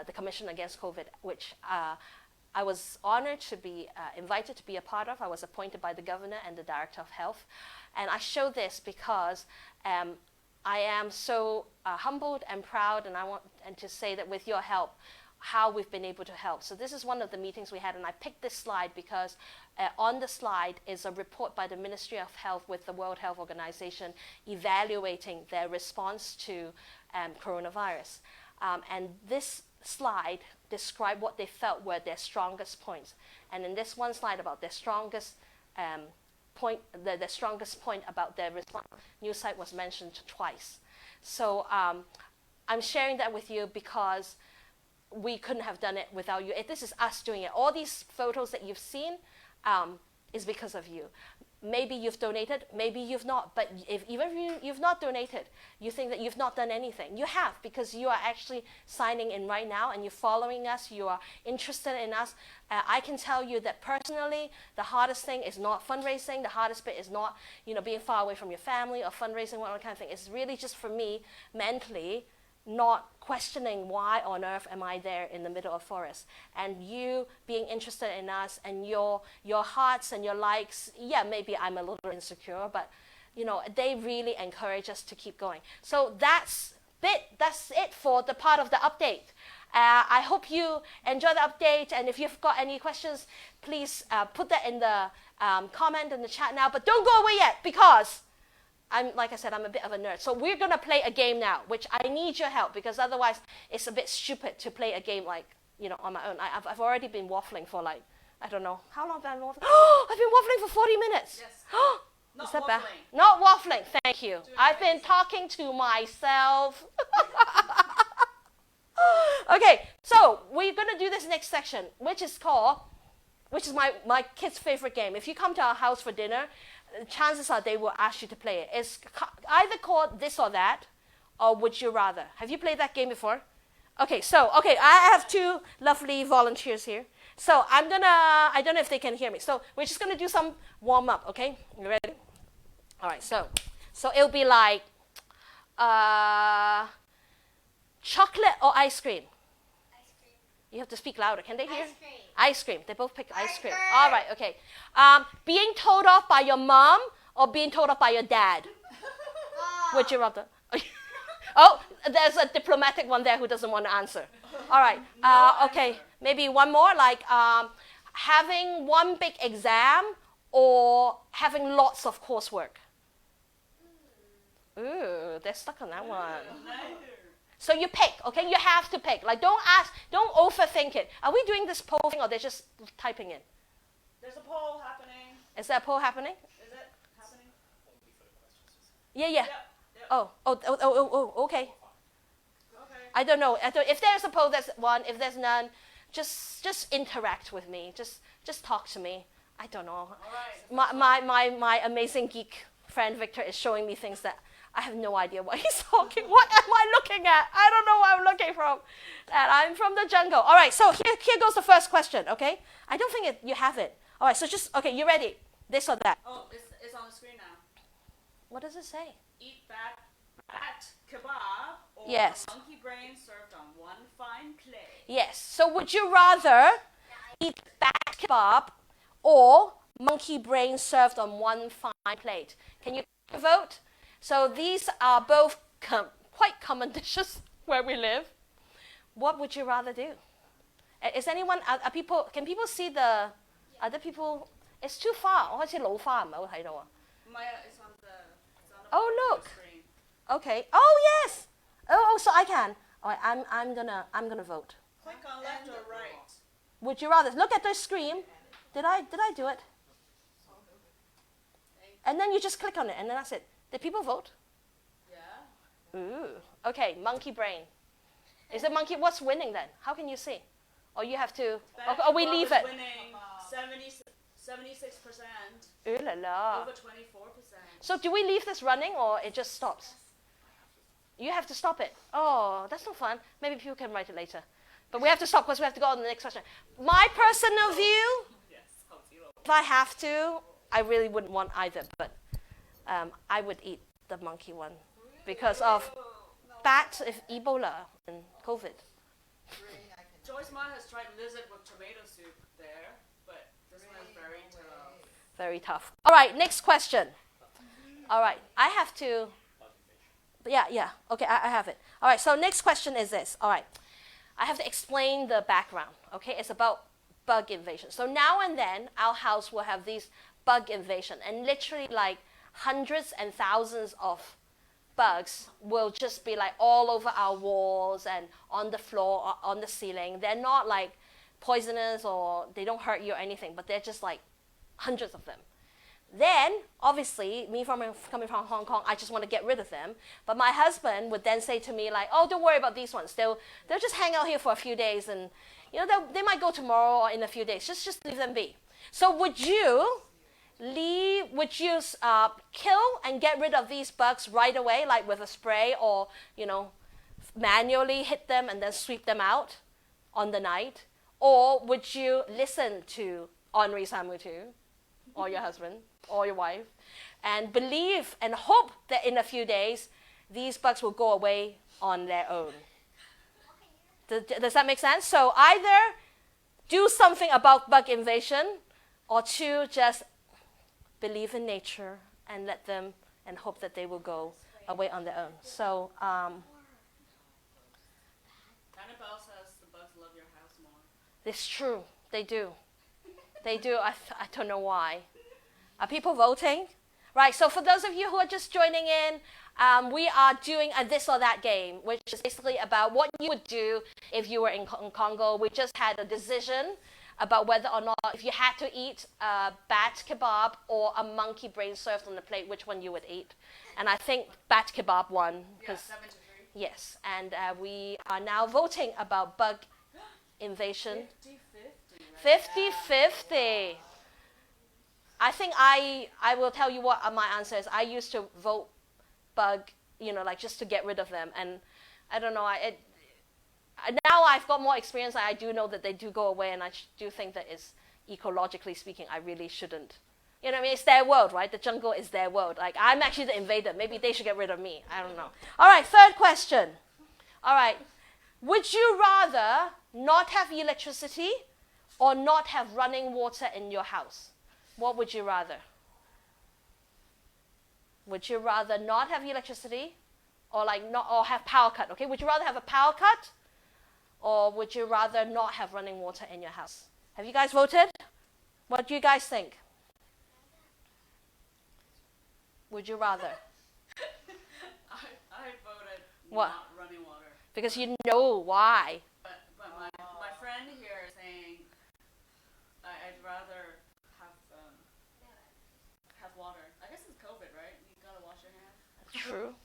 the Commission Against COVID, which I was honored to be invited to be a part of. I was appointed by the governor and the director of health. And I show this because I am so humbled and proud, and I want to say that with your help, how we've been able to help. So this is one of the meetings we had, and I picked this slide because on the slide is a report by the Ministry of Health with the World Health Organization evaluating their response to coronavirus. And this slide described what they felt were their strongest points. And in this one slide about their strongest point, the strongest point about their response, New Sight was mentioned twice. So I'm sharing that with you because we couldn't have done it without you. This is us doing it. All these photos that you've seen is because of you. Maybe you've donated, maybe you've not, but even if you've not donated, you think that you've not done anything. You have, because you are actually signing in right now and you're following us, you are interested in us. I can tell you that personally, the hardest thing is not fundraising, the hardest bit is not being far away from your family or fundraising, all that kind of thing. It's really just for me, mentally, not questioning why on earth am I there in the middle of forest. And you being interested in us and your hearts and your likes, yeah, maybe I'm a little insecure, but they really encourage us to keep going. So that's it for the part of the update. I hope you enjoy the update, and if you've got any questions, please put that in the comment in the chat now, but don't go away yet, because like I said, I'm a bit of a nerd. So we're going to play a game now, which I need your help, because otherwise it's a bit stupid to play a game like, on my own. I've already been waffling for like, I don't know, how long have I been waffling? I've been waffling for 40 minutes. Yes. Is that bad? Not waffling, thank you. I've been talking to myself. Okay, so we're going to do this next section, which is my kids' favorite game. If you come to our house for dinner, chances are they will ask you to play it. It's either called this or that, or would you rather. Have you played that game before? Okay, I have two lovely volunteers here. So I don't know if they can hear me. So we're just gonna do some warm up, okay? You ready? All right, so it'll be like chocolate or ice cream? Ice cream. You have to speak louder. Can they hear? Ice cream. Ice cream. They both pick ice cream. cream. All right, okay. Being told off by your mom or being told off by your dad? Would you rather? Oh, there's a diplomatic one there who doesn't want to answer. All right. Okay. Maybe one more, like having one big exam or having lots of coursework. Ooh, they're stuck on that one. So you pick, okay? You have to pick. Like, don't overthink it. Are we doing this poll thing or they're just typing in? There's a poll happening. Is there a poll happening? Is it happening? Yeah. Yep. Oh, okay. Okay. I don't know. If there's a poll, there's one. If there's none, just interact with me. Just talk to me. I don't know. All right. My amazing geek friend Victor is showing me things that I have no idea what he's talking. What am I looking at? I don't know what I'm looking from. And I'm from the jungle. All right, so here goes the first question, okay? I don't think you have it. All right, so okay, you ready? This or that? Oh, it's on the screen now. What does it say? Eat bat kebab or Yes. monkey brain served on one fine plate. Yes. So would you rather eat bat kebab or monkey brain served on one fine plate? Can you vote? So these are both quite common dishes where we live. What would you rather do? Is anyone, can people see the other people? It's too far. 我開始老花唔係好睇到啊。Maya is on the Oh, look. screen. Okay. Oh yes. Oh, so I can. All right, I'm gonna vote. Click on left or right. Would you rather look at the screen? Did I do it? And then you just click on it, and then that's it. Did people vote? Yeah. Ooh. Okay, monkey brain. Is it monkey? What's winning then? How can you see? Or you have to. Or we leave it. Winning 76%. Ooh la la. Over 24%. So do we leave this running or it just stops? You have to stop it. Oh, that's not fun. Maybe people can write it later. But we have to stop because we have to go on to the next question. My personal view, if I have to, I really wouldn't want either, but I would eat the monkey one because of bat, Ebola, and COVID. Joyce Mine has tried lizard with tomato soup there, but this one is very tough. Very tough. All right, next question. All right, I have to. Yeah. Okay, I have it. All right, so next question is this. All right, I have to explain the background. Okay, it's about bug invasion. So now and then, our house will have these bug invasion, and literally like hundreds and thousands of bugs will just be like all over our walls and on the floor or on the ceiling. They're not like poisonous or they don't hurt you or anything, but they're just like hundreds of them. Then, obviously, coming from Hong Kong, I just want to get rid of them. But my husband would then say to me like, oh, don't worry about these ones. They'll just hang out here for a few days and they might go tomorrow or in a few days. Just leave them be. So would you kill and get rid of these bugs right away, like with a spray or, manually hit them and then sweep them out on the night? Or would you listen to Henri Samoutou or your husband or your wife and believe and hope that in a few days these bugs will go away on their own? Does that make sense? So either do something about bug invasion or two, just believe in nature and let them and hope that they will go away on their own. So, Annabelle says the bugs love your house more. it's true. They do. They do. I don't know why. Are people voting? Right, so for those of you who are just joining in, we are doing a this or that game, which is basically about what you would do if you were in Congo. We just had a decision about whether or not, if you had to eat a bat kebab or a monkey brain served on the plate, which one you would eat. And I think bat kebab won. Yeah, 7-3. Yes, and we are now voting about bug invasion. 50-50. 50-50. I think I will tell you what my answer is. I used to vote bug, just to get rid of them. And I don't know, now I've got more experience. I do know that they do go away, and I do think that it's ecologically speaking, I really shouldn't. You know what I mean? It's their world, right? The jungle is their world. Like, I'm actually the invader. Maybe they should get rid of me. I don't know. All right, third question. All right. Would you rather not have electricity or not have running water in your house? What would you rather? Would you rather not have electricity or have power cut? Okay, would you rather have a power cut or would you rather not have running water in your house? Have you guys voted? What do you guys think? Would you rather? I voted What? not running water. Because you know why. But my friend here is saying I'd rather have water. I guess it's COVID, right? You gotta wash your hands. True.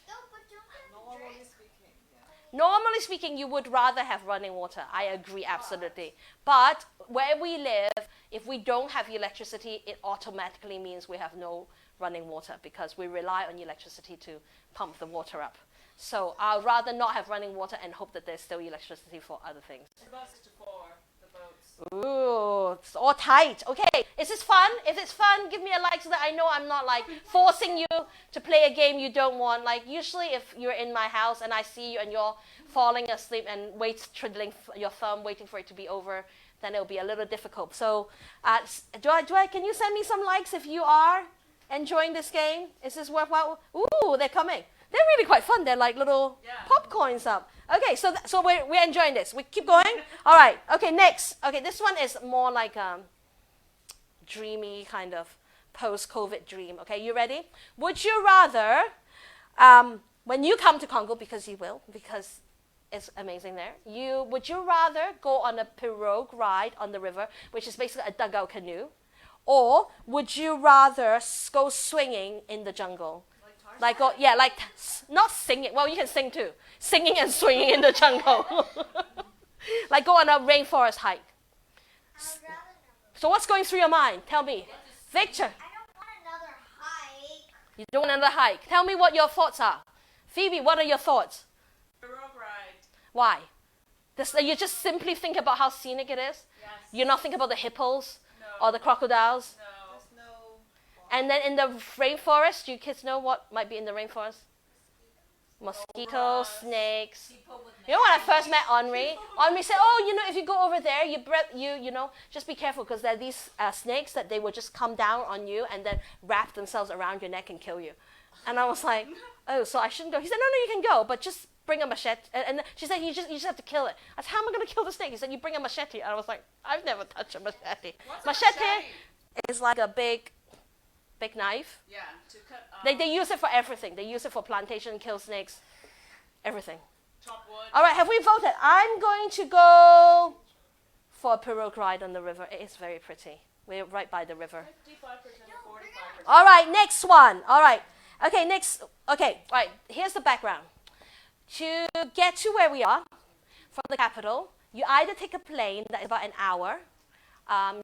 No, but don't have to Normally drink. speaking, yeah. Normally speaking, you would rather have running water. I agree absolutely. But where we live, if we don't have electricity, it automatically means we have no running water because we rely on electricity to pump the water up. So I'd rather not have running water and hope that there's still electricity for other things. It's about 6-4, the votes. Ooh, it's all tight. Okay, is this fun? If it's fun, give me a like so that I know I'm not like forcing you to play a game you don't want. Like usually if you're in my house and I see you and you're falling asleep and twiddling your thumb waiting for it to be over, then it'll be a little difficult. So can you send me some likes if you are enjoying this game? Is this worthwhile? Ooh, they're coming. They're really quite fun. They're like little popcorns up. Okay, so we're enjoying this. We keep going. All right. Okay, next. Okay, this one is more like dreamy kind of post-COVID dream. Okay, you ready? Would you rather, when you come to Congo, because you will, because it's amazing there, would you rather go on a pirogue ride on the river, which is basically a dugout canoe, or would you rather go swinging in the jungle? Not singing. Well, you can sing too. Singing and swinging in the jungle. Like go on a rainforest hike. I would rather never. So what's going through your mind? Tell me. Victor, I don't want another hike. you don't want another hike. Tell me what your thoughts are. Phoebe, what are your thoughts? Pirogue ride. Why? You just simply think about how scenic it is? Yes. You're not thinking about the hippos No. or the crocodiles? No. There's no And then in the rainforest, do you kids know what might be in the rainforest? Mosquitoes, snakes. You know when I first met Henri said, oh, you know, if you go over there, you know, just be careful because there are these snakes that they will just come down on you and then wrap themselves around your neck and kill you. And I was like, oh, so I shouldn't go. He said, no, you can go, but just bring a machete. And she said, you just have to kill it. I said, how am I going to kill the snake? He said, you bring a machete. And I was like, I've never touched a machete. What's Machete is like a big knife. Yeah, to cut. They use it for everything. They use it for plantation, kill snakes, everything. Chop wood. All right, have we voted? I'm going to go for a pirogue ride on the river. It is very pretty. We're right by the river. 55% or 45%. All right, next one. All right. Okay, next. Okay, all right. Here's the background. To get to where we are from the capital, you either take a plane that is about an hour.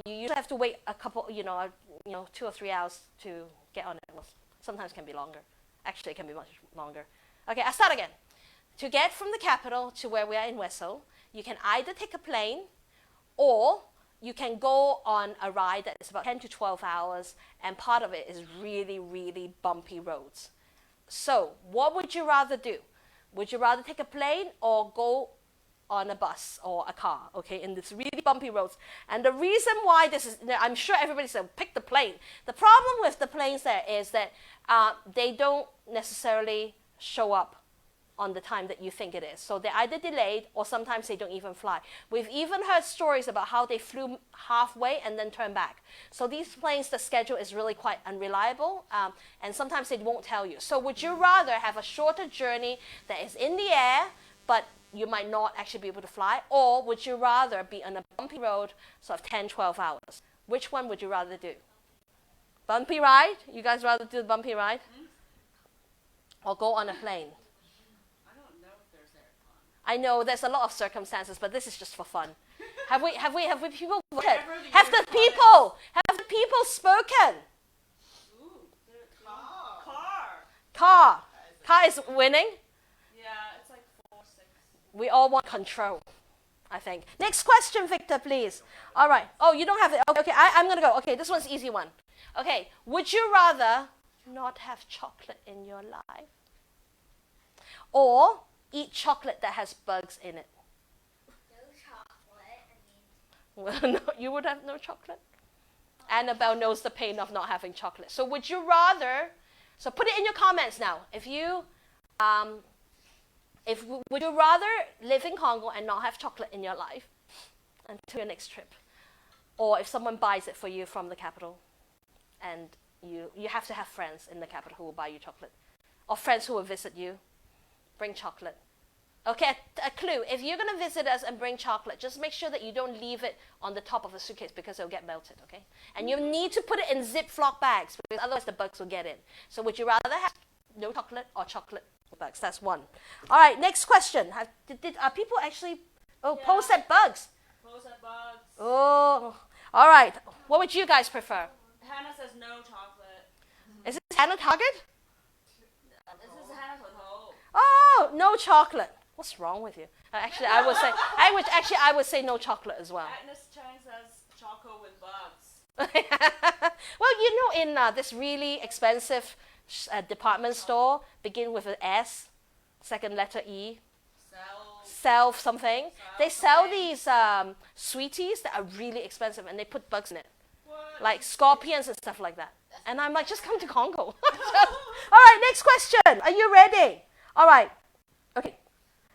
You usually have to wait a couple, 2 or 3 hours to get on it. Well, sometimes it can be longer. Actually, it can be much longer. Okay, I'll start again. To get from the capital to where we are in Ouesso, you can either take a plane or you can go on a ride that is about 10 to 12 hours, and part of it is really, really bumpy roads. So, what would you rather do? Would you rather take a plane or go on a bus or a car, okay, in this really bumpy roads? And the reason why this is, I'm sure everybody said, pick the plane. The problem with the planes there is that they don't necessarily show up on the time that you think it is. So they're either delayed or sometimes they don't even fly. We've even heard stories about how they flew halfway and then turned back. So these planes, the schedule is really quite unreliable, and sometimes they won't tell you. So would you rather have a shorter journey that is in the air, but you might not actually be able to fly, or would you rather be on a bumpy road, sort of 10, 12 hours? Which one would you rather do? Bumpy ride? You guys rather do the bumpy ride? Or go on a plane? I know there's a lot of circumstances, but this is just for fun. Have people voted? Have the people spoken? Car. Car is winning. Yeah, it's like 4-6. We all want control, I think. Next question, Victor, please. All right. Oh, you don't have it. Okay, I'm going to go. Okay, this one's an easy one. Okay, would you rather not have chocolate in your life or eat chocolate that has bugs in it? No chocolate. Well, no, you would have no chocolate? Annabelle knows the pain of not having chocolate. So would you rather, so put it in your comments now. Would you rather live in Congo and not have chocolate in your life until your next trip? Or if someone buys it for you from the capital and you have to have friends in the capital who will buy you chocolate, or friends who will visit you, bring chocolate. Okay, a clue. If you're going to visit us and bring chocolate, just make sure that you don't leave it on the top of the suitcase because it'll get melted, okay? And you need to put it in Ziploc bags because otherwise the bugs will get in. So would you rather have no chocolate or chocolate with bugs? That's one. All right, next question. Are people actually post at bugs? Post at bugs. Oh, all right. What would you guys prefer? Hannah says no chocolate. Is this Hannah Target? This is Hannah Toto. Oh, no chocolate. What's wrong with you? Actually, I would say no chocolate as well. Agnes Chang says choco with bugs. Well, in this really expensive department store, begin with an S, second letter E, sell something. They sell these sweeties that are really expensive, and they put bugs in it, like scorpions and stuff like that. And I'm like, just come to Congo. All right, next question. Are you ready? All right. Okay.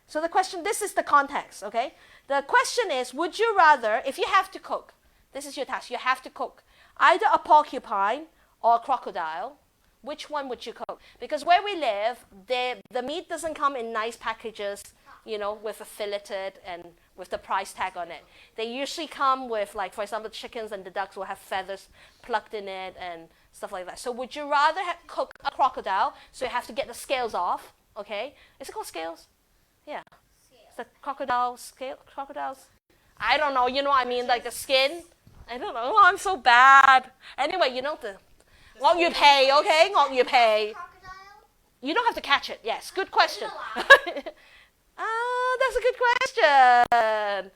So the question, this is the context, okay? The question is, would you rather, if you have to cook, this is your task, you have to cook, either a porcupine or a crocodile, which one would you cook? Because where we live, the meat doesn't come in nice packages, with a filleted and with the price tag on it. They usually come with, like, for example, chickens and the ducks will have feathers plucked in it and stuff like that. So would you rather cook a crocodile, so you have to get the scales off, okay? Is it called scales? Yeah. It's the crocodiles. I don't know, like the skin. I don't know. Oh, I'm so bad. Anyway, the what you pay, okay? What you pay. Crocodile? You don't have to catch it. Yes, good question. That's a good question.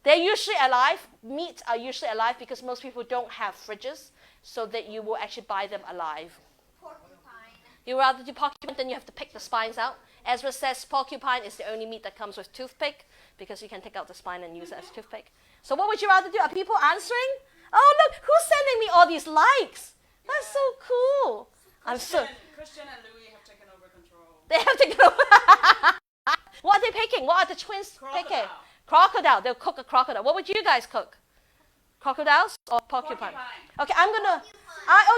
They're usually alive. Meats are usually alive because most people don't have fridges. so that you will actually buy them alive. Porcupine. You rather do porcupine, then you have to pick the spines out. Ezra says porcupine is the only meat that comes with toothpick because you can take out the spine and use it as a toothpick. So what would you rather do? Are people answering? Oh, look, who's sending me all these likes? That's so cool. Christian and Louis have taken over control. They have taken over. What are they picking? What are the twins picking? Crocodile. They'll cook a crocodile. What would you guys cook? Crocodiles or porcupine? Okay, I'm going to...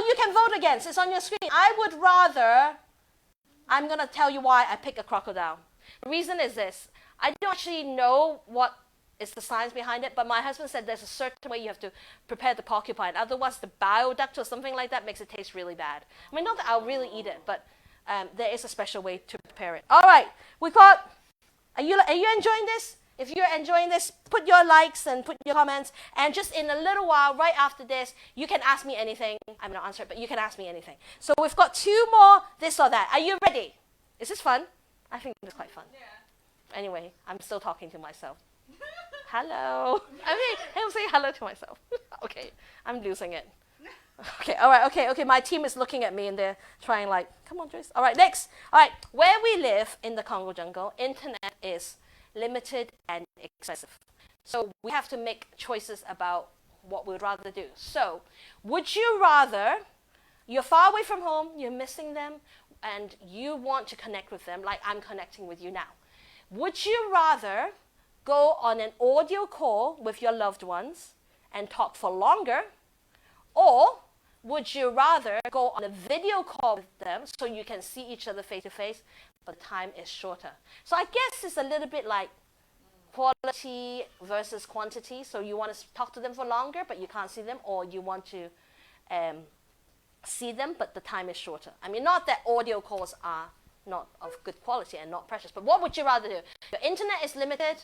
you can vote against. It's on your screen. I would rather... I'm going to tell you why I pick a crocodile. The reason is this. I don't actually know what is the science behind it, but my husband said there's a certain way you have to prepare the porcupine. Otherwise, the bile duct or something like that makes it taste really bad. I mean, not that I'll really eat it, but there is a special way to prepare it. All right, we got... Are you enjoying this? If you're enjoying this, put your likes and put your comments. And just in a little while, right after this, you can ask me anything. I'm not answering, but you can ask me anything. So we've got 2 more, this or that. Are you ready? Is this fun? I think it's quite fun. Yeah. Anyway, I'm still talking to myself. Hello. I'm saying hello to myself. Okay, I'm losing it. Okay, all right, okay. My team is looking at me and they're trying like, come on, Joyce. All right, next. All right, where we live in the Congo jungle, internet is limited and expensive. So we have to make choices about what we'd rather do. So would you rather, you're far away from home, you're missing them, and you want to connect with them like I'm connecting with you now. Would you rather go on an audio call with your loved ones and talk for longer, or would you rather go on a video call with them so you can see each other face to face, but the time is shorter? So I guess it's a little bit like quality versus quantity. So you want to talk to them for longer, but you can't see them, or you want to see them, but the time is shorter. I mean, not that audio calls are not of good quality and not precious, but what would you rather do? Your internet is limited,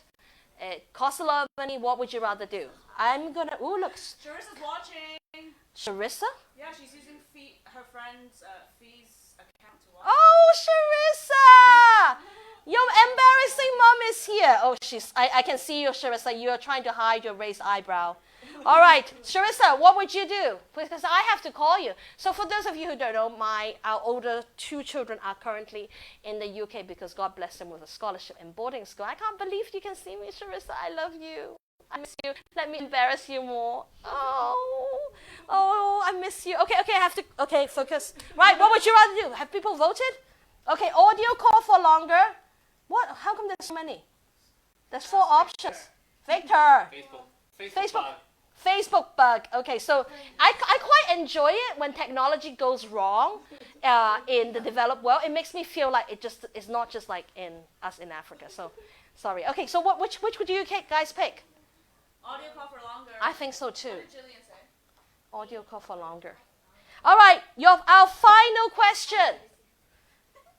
it costs a lot of money. What would you rather do? I'm gonna, look. Sharissa's watching. Sharissa? Yeah, she's using her friend's Fee's account to watch. Oh, Sharissa! Your embarrassing mom is here. Oh, I can see you, Sharissa. You are trying to hide your raised eyebrow. All right, Sharissa, what would you do? Because I have to call you. So for those of you who don't know, our older 2 children are currently in the UK because God blessed them with a scholarship in boarding school. I can't believe you can see me, Sharissa. I love you. I miss you. Let me embarrass you more. Oh, I miss you. Okay, focus. Right, what would you rather do? Have people voted? Okay, audio call for longer. What? How come there's so many? There's 4 options. Victor. Facebook bug. Okay, so I quite enjoy it when technology goes wrong in the developed world. It makes me feel like it's not just like in us in Africa. So, sorry. Okay, so which would you guys pick? Audio call for longer. I think so too. What did Jillian say? Audio call for longer. All right, our final question.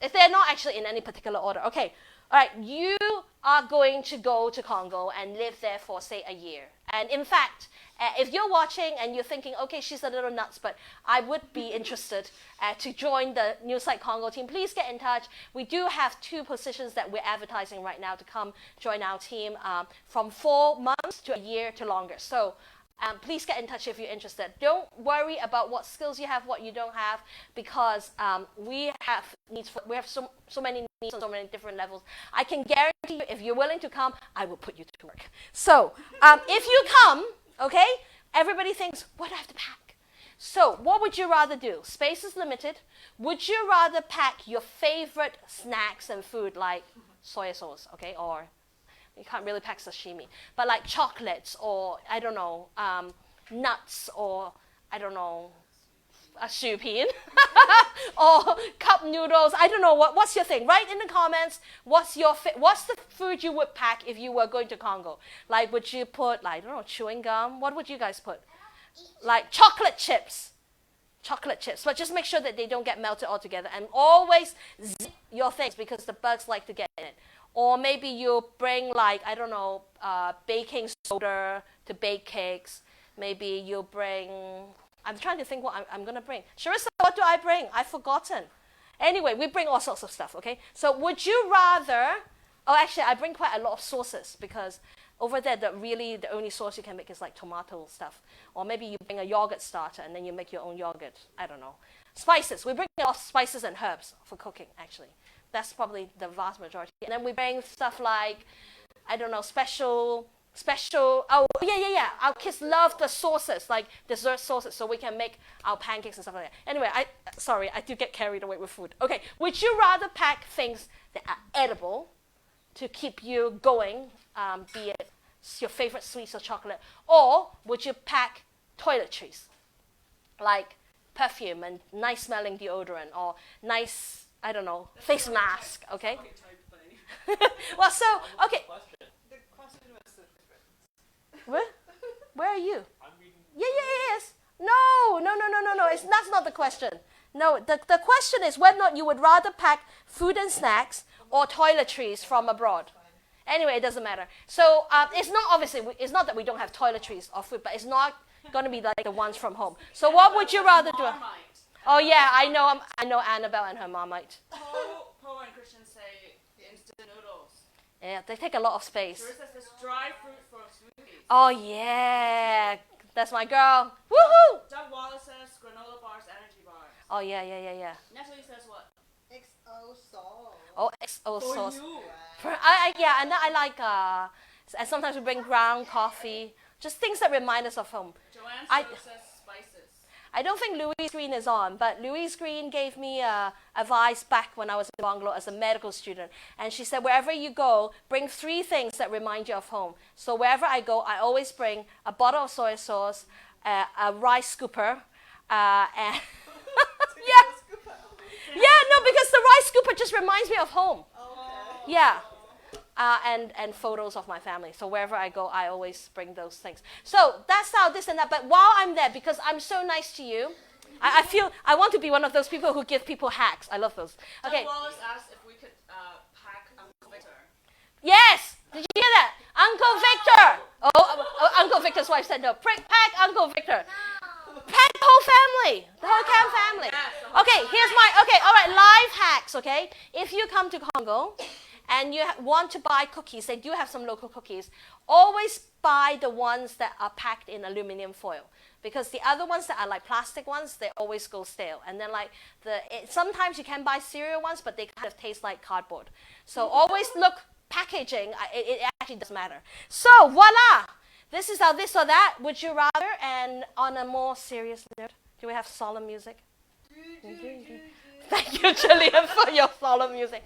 If they're not actually in any particular order. Okay, all right, you are going to go to Congo and live there for, say, a year. And in fact, if you're watching and you're thinking, okay, she's a little nuts, but I would be interested to join the new Sight Congo team, please get in touch. We do have 2 positions that we're advertising right now to come join our team from 4 months to a year to longer. So please get in touch if you're interested. Don't worry about what skills you have, what you don't have, because we have needs. We have so many needs on so many different levels. I can guarantee you, if you're willing to come, I will put you to work. So if you come, okay, everybody thinks, what do I have to pack? So what would you rather do? Space is limited. Would you rather pack your favorite snacks and food like soy sauce, okay, or you can't really pack sashimi, but like chocolates or, I don't know, nuts or, I don't know, a shupin or cup noodles. I don't know, what's your thing? Write in the comments, what's the food you would pack if you were going to Congo? Like, would you put, like, I don't know, chewing gum? What would you guys put? Like chocolate chips. Chocolate chips, but just make sure that they don't get melted all together, and always zip your things because the bugs like to get in it. Or maybe you bring, like, I don't know, baking soda to bake cakes. Maybe you bring, I'm trying to think what I'm going to bring. Sharissa, what do I bring? I've forgotten. Anyway, we bring all sorts of stuff, okay? So would you rather, actually, I bring quite a lot of sauces because Over there, the only sauce you can make is like tomato stuff. Or maybe you bring a yogurt starter and then you make your own yogurt. I don't know. Spices. We bring a lot of spices and herbs for cooking, actually. That's probably the vast majority. And then we bring stuff like, I don't know, special, oh, yeah. Our kids love the sauces, like dessert sauces, so we can make our pancakes and stuff like that. Anyway, I do get carried away with food. Okay, would you rather pack things that are edible to keep you going, be it your favorite sweets or chocolate, or would you pack toiletries, like perfume and nice smelling deodorant or nice, I don't know, face mask, okay? Well, so, okay. The question was so different. Where are you? I'm reading. Yes. No. That's not the question. No, the question is whether or not you would rather pack food and snacks or toiletries from abroad. Anyway, it doesn't matter. So it's not that we don't have toiletries or food, but it's not going to be like the ones from home. So what would you rather do? Marmite. Oh yeah, I know Annabelle and her Marmite. Poe and Christian say instant noodles. Yeah, they take a lot of space. Teresa says dry fruit for smoothies. Oh yeah, that's my girl. Woohoo! Doug Wallace says granola bars, energy bars. Oh yeah. Natalie says what? XO sauce. Oh, XO For sauce. you. Yeah, and I like, and sometimes we bring ground coffee, just things that remind us of home. Joanne says spices. I don't think Louise Green is on, but Louise Green gave me advice back when I was in Bangalore as a medical student. And she said, wherever you go, bring 3 things that remind you of home. So wherever I go, I always bring a bottle of soy sauce, a rice scooper, and because the rice scooper just reminds me of home. Okay. Yeah. And photos of my family. So wherever I go, I always bring those things. So that's how this and that. But while I'm there, because I'm so nice to you, I feel I want to be one of those people who give people hacks. I love those. Okay. Doug Wallace asked if we could pack Uncle Victor. Yes. Did you hear that? Uncle Victor. Oh, Uncle Victor's wife said no. Pack Uncle Victor. Pack the whole family. The whole Cam family. Yes, Okay. All right. Live hacks. Okay. If you come to Congo and you want to buy cookies, they do have some local cookies, always buy the ones that are packed in aluminum foil. Because the other ones that are like plastic ones, they always go stale. And then like sometimes you can buy cereal ones, but they kind of taste like cardboard. So always look, packaging, it actually does matter. So voila, this is our this or that, would you rather? And on a more serious note, do we have solemn music? Thank you, Julian, for your solemn music.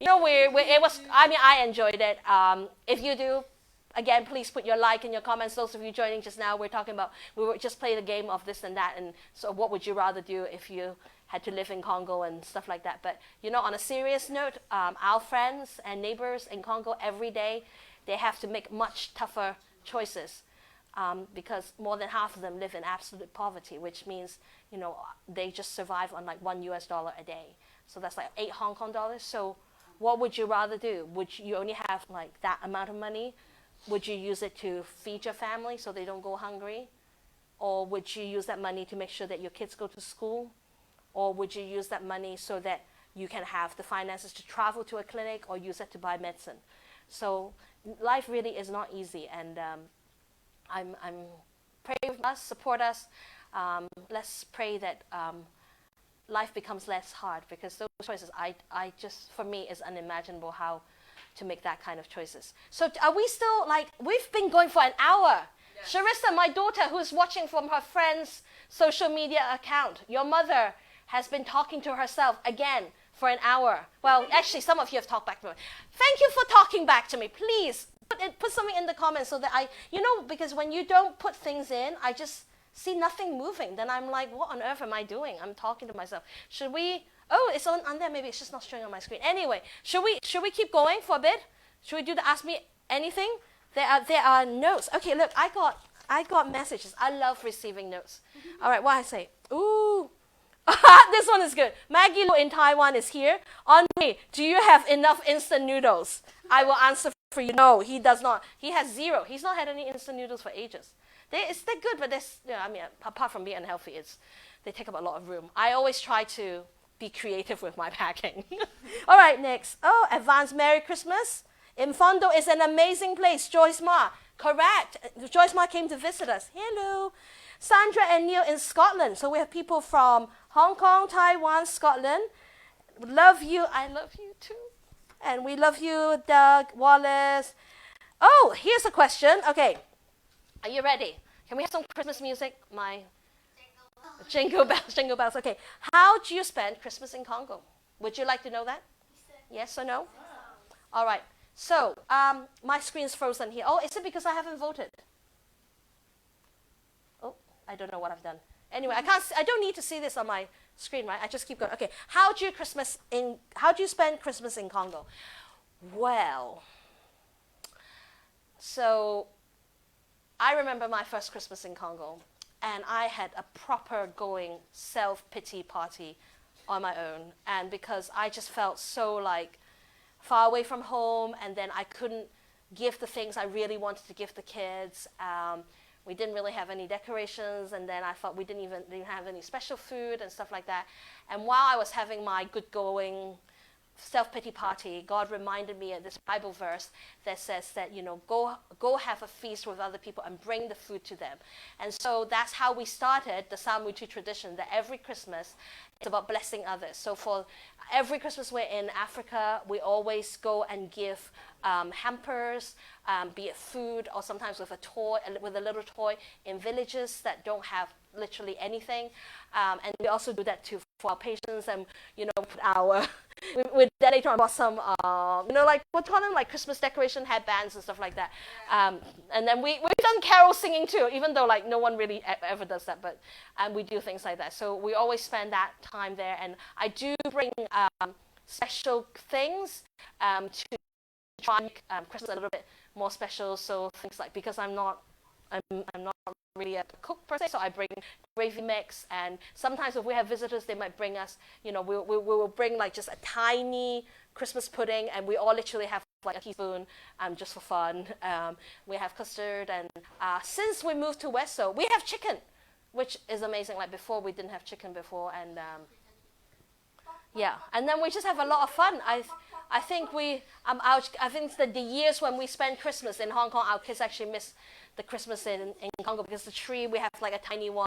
You know, I enjoyed it. If you do, again, please put your like in your comments. Those of you joining just now, we were just playing a game of this and that. And so what would you rather do if you had to live in Congo and stuff like that? But, you know, on a serious note, our friends and neighbors in Congo every day, they have to make much tougher choices because more than half of them live in absolute poverty, which means, you know, they just survive on like $1 a day. So that's like 8 Hong Kong dollars. So what would you rather do? Would you only have like that amount of money? Would you use it to feed your family so they don't go hungry? Or would you use that money to make sure that your kids go to school? Or would you use that money so that you can have the finances to travel to a clinic or use it to buy medicine? So life really is not easy, and I'm pray with us, support us. Let's pray that life becomes less hard, because those choices, I just, for me, is unimaginable how to make that kind of choices. So are we still, like, we've been going for an hour. Yes. Sharissa, my daughter, who's watching from her friend's social media account, your mother has been talking to herself again for an hour. Well, actually, some of you have talked back to me. Thank you for talking back to me. Please put something in the comments so that because when you don't put things in, I just see nothing moving. Then I'm like, what on earth am I doing? I'm talking to myself. Should we? Oh, it's on there. Maybe it's just not showing on my screen. Anyway, should we keep going for a bit? Should we do the Ask Me Anything? There are notes. Okay, look, I got messages. I love receiving notes. All right, what I say? Ooh. This one is good. Maggie Lo in Taiwan is here. Andre, do you have enough instant noodles? I will answer for you. No, he does not. He has 0. He's not had any instant noodles for ages. They're good, but apart from being unhealthy, they take up a lot of room. I always try to be creative with my packing. All right, next. Oh, advance Merry Christmas. Infondo is an amazing place. Joyce Ma, correct. Joyce Ma came to visit us. Hello. Sandra and Neil in Scotland. So we have people from Hong Kong, Taiwan, Scotland. Love you. I love you too. And we love you, Doug, Wallace. Oh, here's a question. Okay. Are you ready? Can we have some Christmas music? My jingle bells, jingle bells. Okay. How do you spend Christmas in Congo? Would you like to know that? Yes or no? All right. So, my screen's frozen here. Oh, is it because I haven't voted? Oh, I don't know what I've done. Anyway, I don't need to see this on my screen, right? I just keep going. Okay. How do you spend Christmas in Congo? Well, so I remember my first Christmas in Congo, and I had a proper going self-pity party on my own. And because I just felt so like far away from home, and then I couldn't give the things I really wanted to give the kids. We didn't really have any decorations, and then I thought we didn't even have any special food and stuff like that. And while I was having my good-going self-pity party, God reminded me of this Bible verse that says that, you know, go have a feast with other people and bring the food to them. And so that's how we started the Samoutou tradition, that every Christmas it's about blessing others. So for every Christmas we're in Africa, we always go and give hampers, be it food or sometimes with a little toy in villages that don't have literally anything. And we also do that too for our patients, and you know, we later on bought some, you know, like what call them, like Christmas decoration headbands and stuff like that. And then we've done carol singing too, even though like no one really ever does that, but we do things like that. So we always spend that time there, and I do bring special things to try and make Christmas a little bit more special. So things like, because I'm not really a cook per se, so I bring gravy mix, and sometimes if we have visitors, they might bring us, you know, we will bring like just a tiny Christmas pudding, and we all literally have like a teaspoon just for fun. We have custard, and since we moved to Ouesso, we have chicken, which is amazing. Like before, we didn't have chicken before, and yeah, and then we just have a lot of fun. I think I think that the years when we spent Christmas in Hong Kong, our kids actually miss the Christmas in Congo, because the tree, we have like a tiny one,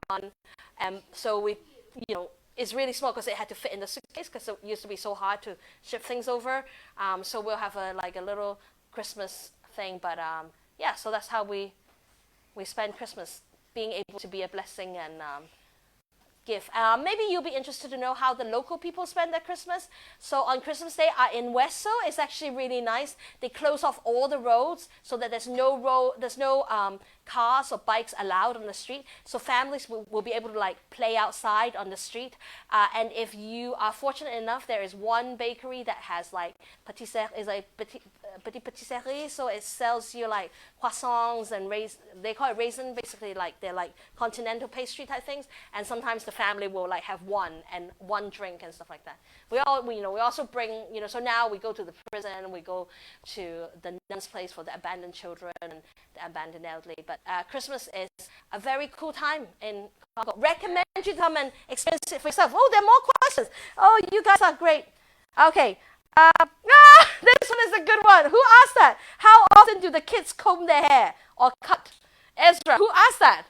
so we, you know, it's really small because it had to fit in the suitcase, because it used to be so hard to ship things over. So we'll have a little Christmas thing, but yeah, so that's how we spend Christmas, being able to be a blessing and give. Maybe you'll be interested to know how the local people spend their Christmas. So on Christmas Day in Ouesso, it's actually really nice. They close off all the roads so that there's no cars or bikes allowed on the street. So families will be able to like play outside on the street. And if you are fortunate enough, there is one bakery that has like petit patisserie. So it sells you like croissants and they call it raisin, basically like they're like continental pastry type things. And sometimes the family will like have one drink and stuff like that. We also bring, you know, so now we go to the prison, we go to the nun's place for the abandoned children and the abandoned elderly. But Christmas is a very cool time in Congo. Recommend you come and experience it for yourself. Oh, there are more questions. Oh, you guys are great. Okay. This one is a good one. Who asked that? How often do the kids comb their hair or cut? Ezra, who asked that?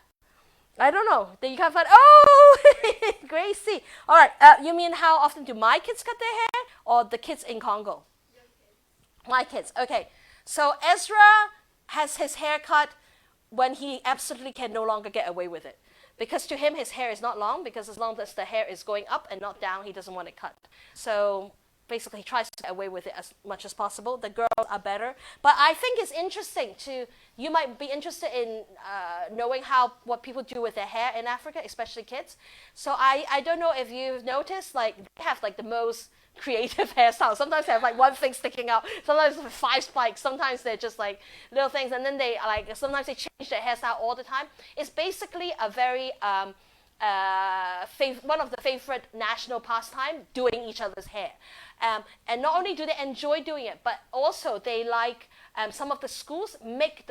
I don't know. Then you can't find. Oh, Gracie. All right. You mean how often do my kids cut their hair, or the kids in Congo? My kids. Okay. So Ezra has his hair cut when he absolutely can no longer get away with it, because to him his hair is not long, because as long as the hair is going up and not down, he doesn't want it cut. So basically he tries to get away with it as much as possible. The girls are better. But I think it's interesting you might be interested in knowing what people do with their hair in Africa, especially kids. So I don't know if you've noticed, like they have like the most creative hairstyles. Sometimes they have like one thing sticking out, sometimes 5 spikes, sometimes they're just like little things, and then they like sometimes they change their hairstyle all the time. It's basically a very one of the favorite national pastime, doing each other's hair. And not only do they enjoy doing it, but also they like, some of the schools make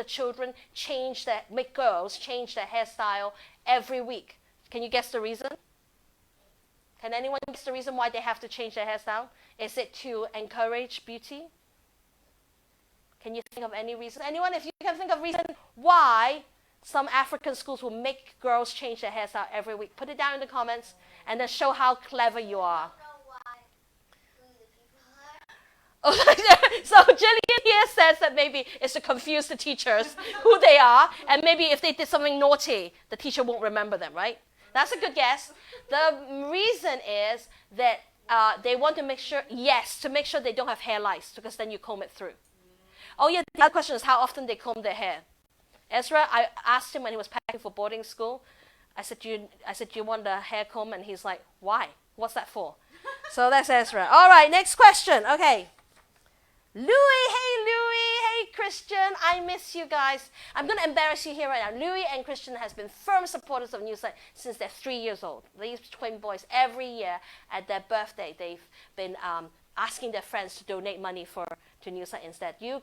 girls change their hairstyle every week. Can you guess the reason? Can anyone guess the reason why they have to change their hairstyle? Is it to encourage beauty? Can you think of any reason? Anyone, if you can think of reason why some African schools will make girls change their hairstyle every week, put it down in the comments and then show how clever you are. I don't know why, who the people are. So Jillian here says that maybe it's to confuse the teachers who they are, and maybe if they did something naughty, the teacher won't remember them, right? That's a good guess. The reason is that they want to make sure, to make sure they don't have hair lice, because then you comb it through. Oh yeah, the other question is how often they comb their hair. Ezra, I asked him when he was packing for boarding school, I said, do you want a hair comb? And he's like, why? What's that for? So that's Ezra. All right, next question. Okay. Louis, hey Christian, I miss you guys. I'm going to embarrass you here right now. Louis and Christian has been firm supporters of Newsight since they're 3 years old. These twin boys, every year at their birthday, they've been asking their friends to donate money to Newsight instead. You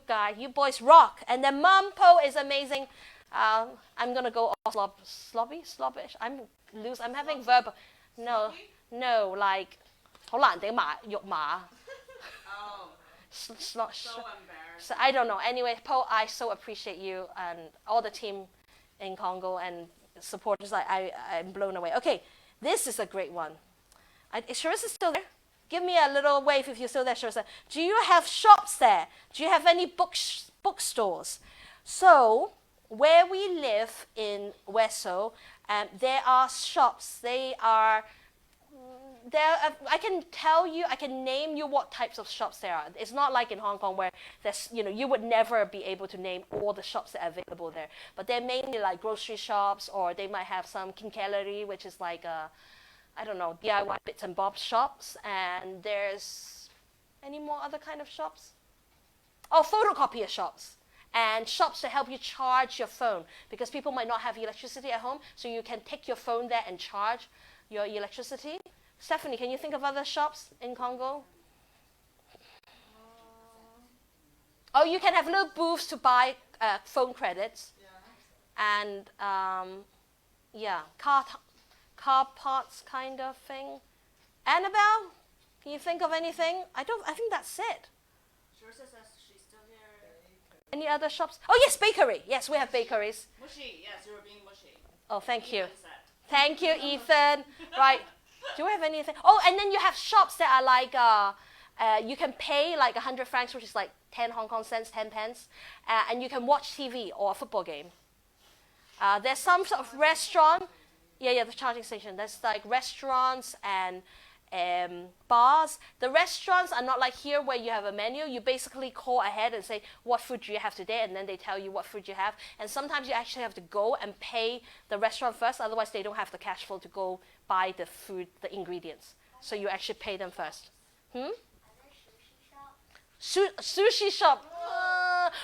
boys rock. And their mom, Po, is amazing. I'm going to go all slobbish. I'm having verbal. No, like, 好難頂馬肉馬. Oh, So embarrassing. So I don't know. Anyway, Po, I so appreciate you and all the team in Congo and supporters. I'm blown away. Okay, this is a great one. Is Sharissa still there? Give me a little wave if you're still there, Sharissa. Do you have shops there? Do you have any bookstores? So, where we live in Ouesso, there are shops. They are... I can name you what types of shops there are. It's not like in Hong Kong where you would never be able to name all the shops that are available there. But they're mainly like grocery shops, or they might have some kinkellery, which is like I don't know, DIY bits and bobs shops. And there's any more other kind of shops? Oh, photocopier shops. And shops to help you charge your phone, because people might not have electricity at home, so you can take your phone there and charge your electricity. Stephanie, can you think of other shops in Congo? Oh, you can have little booths to buy phone credits. And car parts kind of thing. Annabelle, can you think of anything? I think that's it. Sharissa says she's still here. Any other shops? Oh yes, bakery. Yes, we have bakeries. Mushy, yes, you were being mushy. Oh, thank you. Ethan said. Thank you, Ethan. Right. Do we have anything? Oh, and then you have shops that are like, you can pay like 100 francs, which is like 10 Hong Kong cents, 10 pence, and you can watch TV or a football game. There's some sort of restaurant. Yeah, the charging station. There's like restaurants and bars. The restaurants are not like here where you have a menu. You basically call ahead and say, what food do you have today? And then they tell you what food you have. And sometimes you actually have to go and pay the restaurant first. Otherwise, they don't have the cash flow to go buy the food, the ingredients. So you actually pay them first. Sushi shop.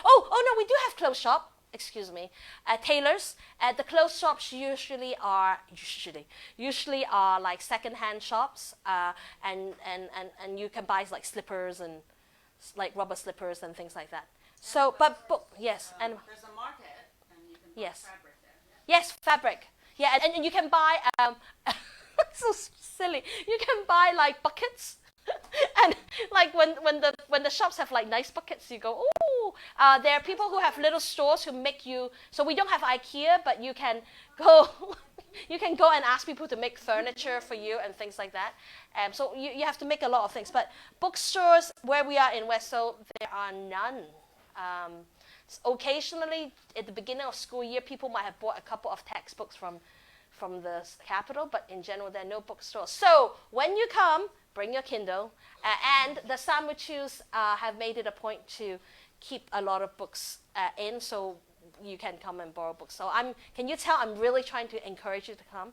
Oh no, we do have clothes shop. Excuse me. Tailors. The clothes shops usually are like second-hand shops, and you can buy like slippers and like rubber slippers and things like that. So, yes, and there's a market, and you can buy fabric there. Yes, fabric. Yeah, and you can buy. So silly. You can buy like buckets. And like when the shops have like nice buckets, you go, ooh. There are people who have little stores who make you. So we don't have IKEA, but you can go. You can go and ask people to make furniture for you and things like that. So you have to make a lot of things. But bookstores where we are in Ouesso, there are none. Occasionally, at the beginning of school year, people might have bought a couple of textbooks from the capital, but in general, there are no bookstores. So when you come, bring your Kindle. And the Samoutou have made it a point to keep a lot of books in, so you can come and borrow books. So can you tell I'm really trying to encourage you to come?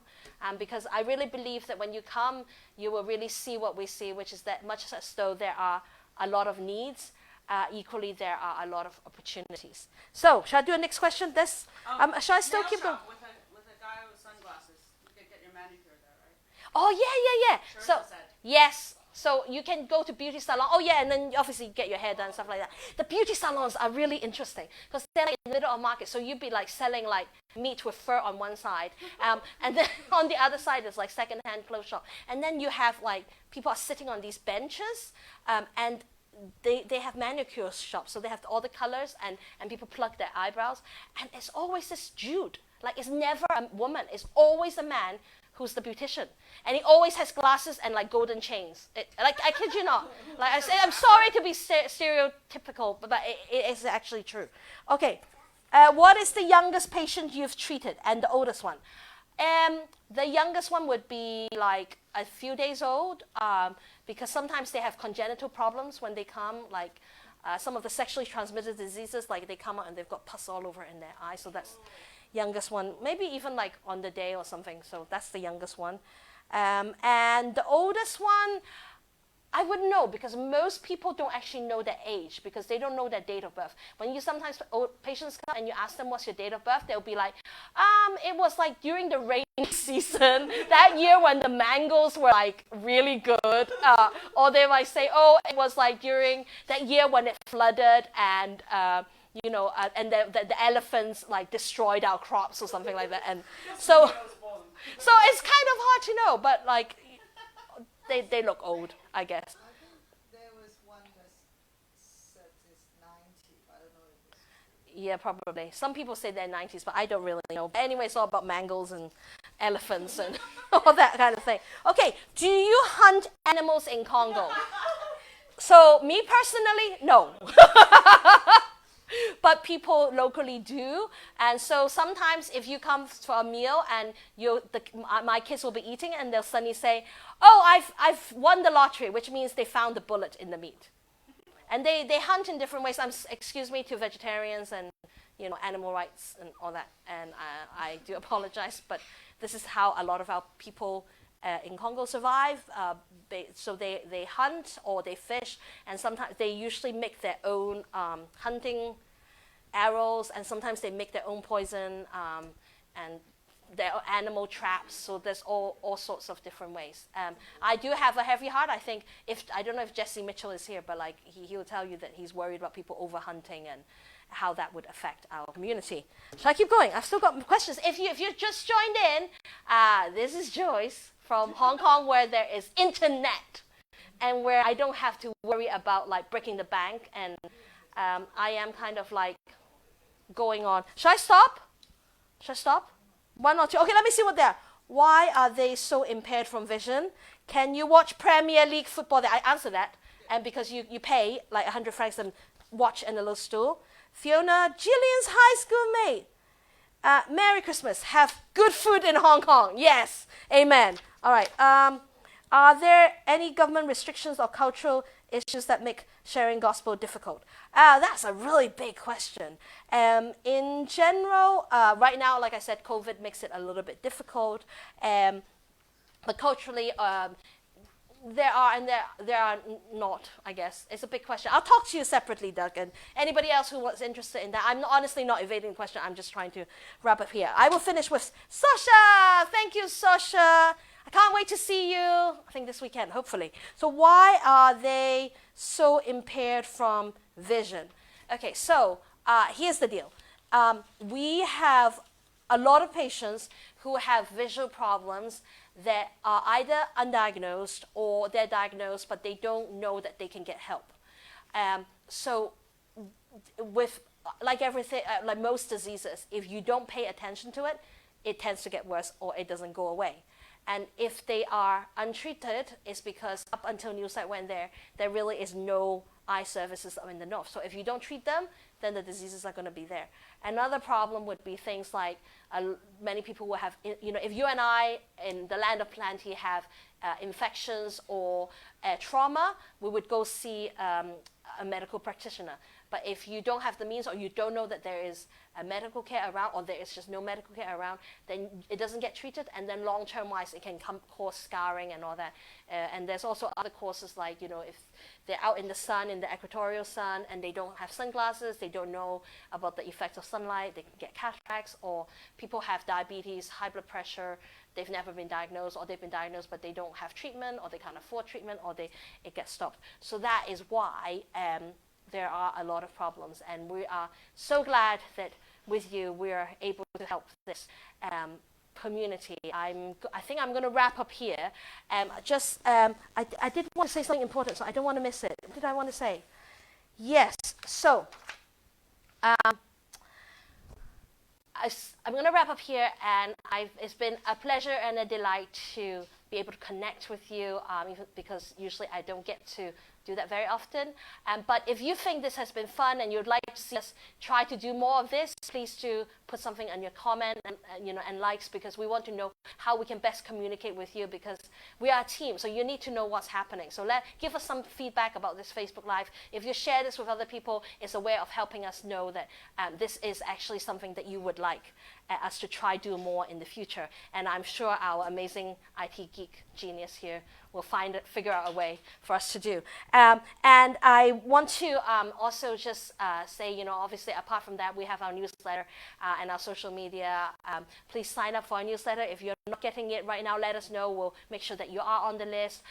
Because I really believe that when you come, you will really see what we see, which is that much as though there are a lot of needs, equally there are a lot of opportunities. So, shall I do a next question? Shall I still keep going? With a guy with sunglasses, you could get your manicure there, right? Oh, yeah. Sharissa So, said. yes. So you can go to beauty salon. Oh yeah, and then obviously get your hair done and stuff like that. The beauty salons are really interesting because they're like in the middle of market. So you'd be like selling like meat with fur on one side, and then on the other side is like second-hand clothes shop. And then you have like people are sitting on these benches, and they have manicure shops, so they have all the colors, and people pluck their eyebrows, and it's always this dude. Like, it's never a woman, it's always a man who's the beautician. And he always has glasses and like golden chains. Like, I kid you not. Like I say, I'm sorry to be stereotypical, but it is actually true. Okay, what is the youngest patient you've treated and the oldest one? The youngest one would be like a few days old, because sometimes they have congenital problems when they come, like some of the sexually transmitted diseases, like they come out and they've got pus all over in their eye, so that's youngest one, maybe even like on the day or something, so that's the youngest one. And the oldest one, I wouldn't know, because most people don't actually know their age, because they don't know their date of birth. When you sometimes, patients come and you ask them what's your date of birth, they'll be like, it was like during the rainy season, that year when the mangoes were like really good. Or they might say, oh, it was like during that year when it flooded and, and the elephants like destroyed our crops or something like that. And so it's kind of hard to know, but like, they look old, I guess. I think there was one that said it's 90, but I don't know if it's true. Yeah, probably. Some people say they're 90s, but I don't really know. But anyway, it's all about mangoes and elephants and all that kind of thing. Okay, do you hunt animals in Congo? So me personally, no. But people locally do, and so sometimes if you come for a meal and my kids will be eating, and they'll suddenly say, "Oh, I've won the lottery," which means they found the bullet in the meat, and they hunt in different ways. Excuse me to vegetarians and animal rights and all that, and I do apologize, but this is how a lot of our people in Congo survive. They hunt or they fish, and sometimes they usually make their own hunting arrows, and sometimes they make their own poison and their animal traps. So there's all sorts of different ways. I do have a heavy heart. I think I don't know if Jesse Mitchell is here, but like he will tell you that he's worried about people over hunting and how that would affect our community. Shall I keep going? I've still got questions. If you just joined in, this is Joyce from Hong Kong, where there is internet and where I don't have to worry about like breaking the bank, and I am kind of like going on. Should I stop? Should I stop? 1 or 2? Okay, let me see what they are. Why are they so impaired from vision? Can you watch Premier League football there? I answer that. And because you pay like 100 francs and watch in a little stool. Fiona, Jillian's high school mate. Merry Christmas. Have good food in Hong Kong. Yes. Amen. All right. Are there any government restrictions or cultural issues that make sharing gospel difficult? That's a really big question. In general, right now, like I said, COVID makes it a little bit difficult. But culturally, there are and there are not, I guess. It's a big question. I'll talk to you separately, Doug, and anybody else who was interested in that. I'm honestly not evading the question. I'm just trying to wrap up here. I will finish with Sasha. Thank you, Sasha. I can't wait to see you, I think this weekend, hopefully. So why are they so impaired from vision? Okay, so here's the deal. We have a lot of patients who have visual problems that are either undiagnosed or they're diagnosed, but they don't know that they can get help. So with like everything, like most diseases, if you don't pay attention to it, it tends to get worse or it doesn't go away. And if they are untreated, it's because up until Newsight went there really is no eye services in the north. So if you don't treat them, then the diseases are going to be there. Another problem would be things like many people will have, if you and I in the land of plenty have infections or trauma, we would go see a medical practitioner. But if you don't have the means or you don't know that there is a medical care around or there is just no medical care around, then it doesn't get treated, and then long-term wise it can cause scarring and all that. And there's also other causes like, if they're out in the sun, in the equatorial sun, and they don't have sunglasses, they don't know about the effects of sunlight, they can get cataracts, or people have diabetes, high blood pressure, they've never been diagnosed, or they've been diagnosed but they don't have treatment, or they can't afford treatment, or it gets stopped. So that is why there are a lot of problems, and we are so glad that with you we are able to help this. community. I think I'm going to wrap up here. I did want to say something important, so I don't want to miss it. What did I want to say? Yes. So I'm going to wrap up here, and it's been a pleasure and a delight to be able to connect with you, even because usually I don't get to do that very often. But if you think this has been fun and you'd like to see us try to do more of this, please do put something on your comment and likes, because we want to know how we can best communicate with you, because we are a team, so you need to know what's happening. So give us some feedback about this Facebook Live. If you share this with other people, it's a way of helping us know that this is actually something that you would like us to try do more in the future. And I'm sure our amazing IT geek genius here will figure out a way for us to do. And I want to also just say, obviously apart from that, we have our newsletter and our social media. Please sign up for our newsletter. If you're not getting it right now, let us know. We'll make sure that you are on the list.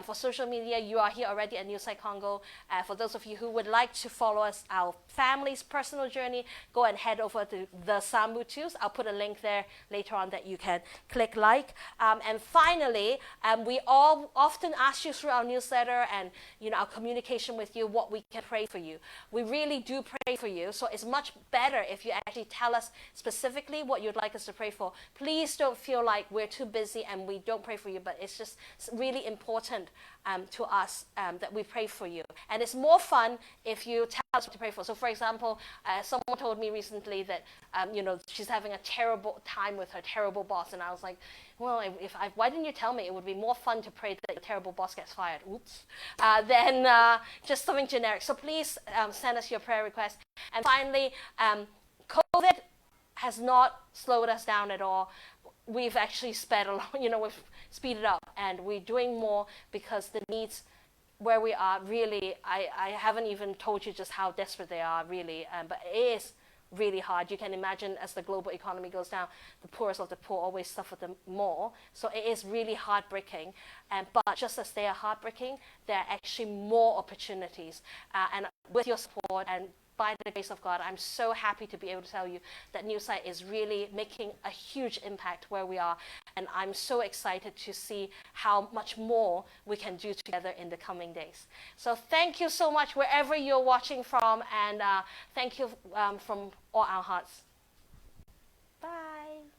For social media, you are here already at Sight Congo. For those of you who would like to follow us, our family's personal journey, go and head over to the Samoutou. I'll put a link there later on that you can click like. And finally, we all often ask you through our newsletter and our communication with you what we can pray for you. We really do pray for you, so it's much better if you actually tell us specifically what you'd like us to pray for. Please don't feel like we're too busy and we don't pray for you, but it's just really important to us that we pray for you. And it's more fun if you tell us what to pray for. So for example, someone told me recently that she's having a terrible time with her terrible boss, and I was like, well, why didn't you tell me? It would be more fun to pray that your terrible boss gets fired. Oops. Than just something generic. So please send us your prayer requests. And finally, COVID has not slowed us down at all. We've actually sped along, we've speeded up, and we're doing more because the needs where we are really, I haven't even told you just how desperate they are really, but it is really hard. You can imagine as the global economy goes down, the poorest of the poor always suffer the more. So it is really heartbreaking. But just as they are heartbreaking, there are actually more opportunities. And with your support and by the grace of God, I'm so happy to be able to tell you that Sight is really making a huge impact where we are. And I'm so excited to see how much more we can do together in the coming days. So thank you so much wherever you're watching from, and thank you from all our hearts. Bye.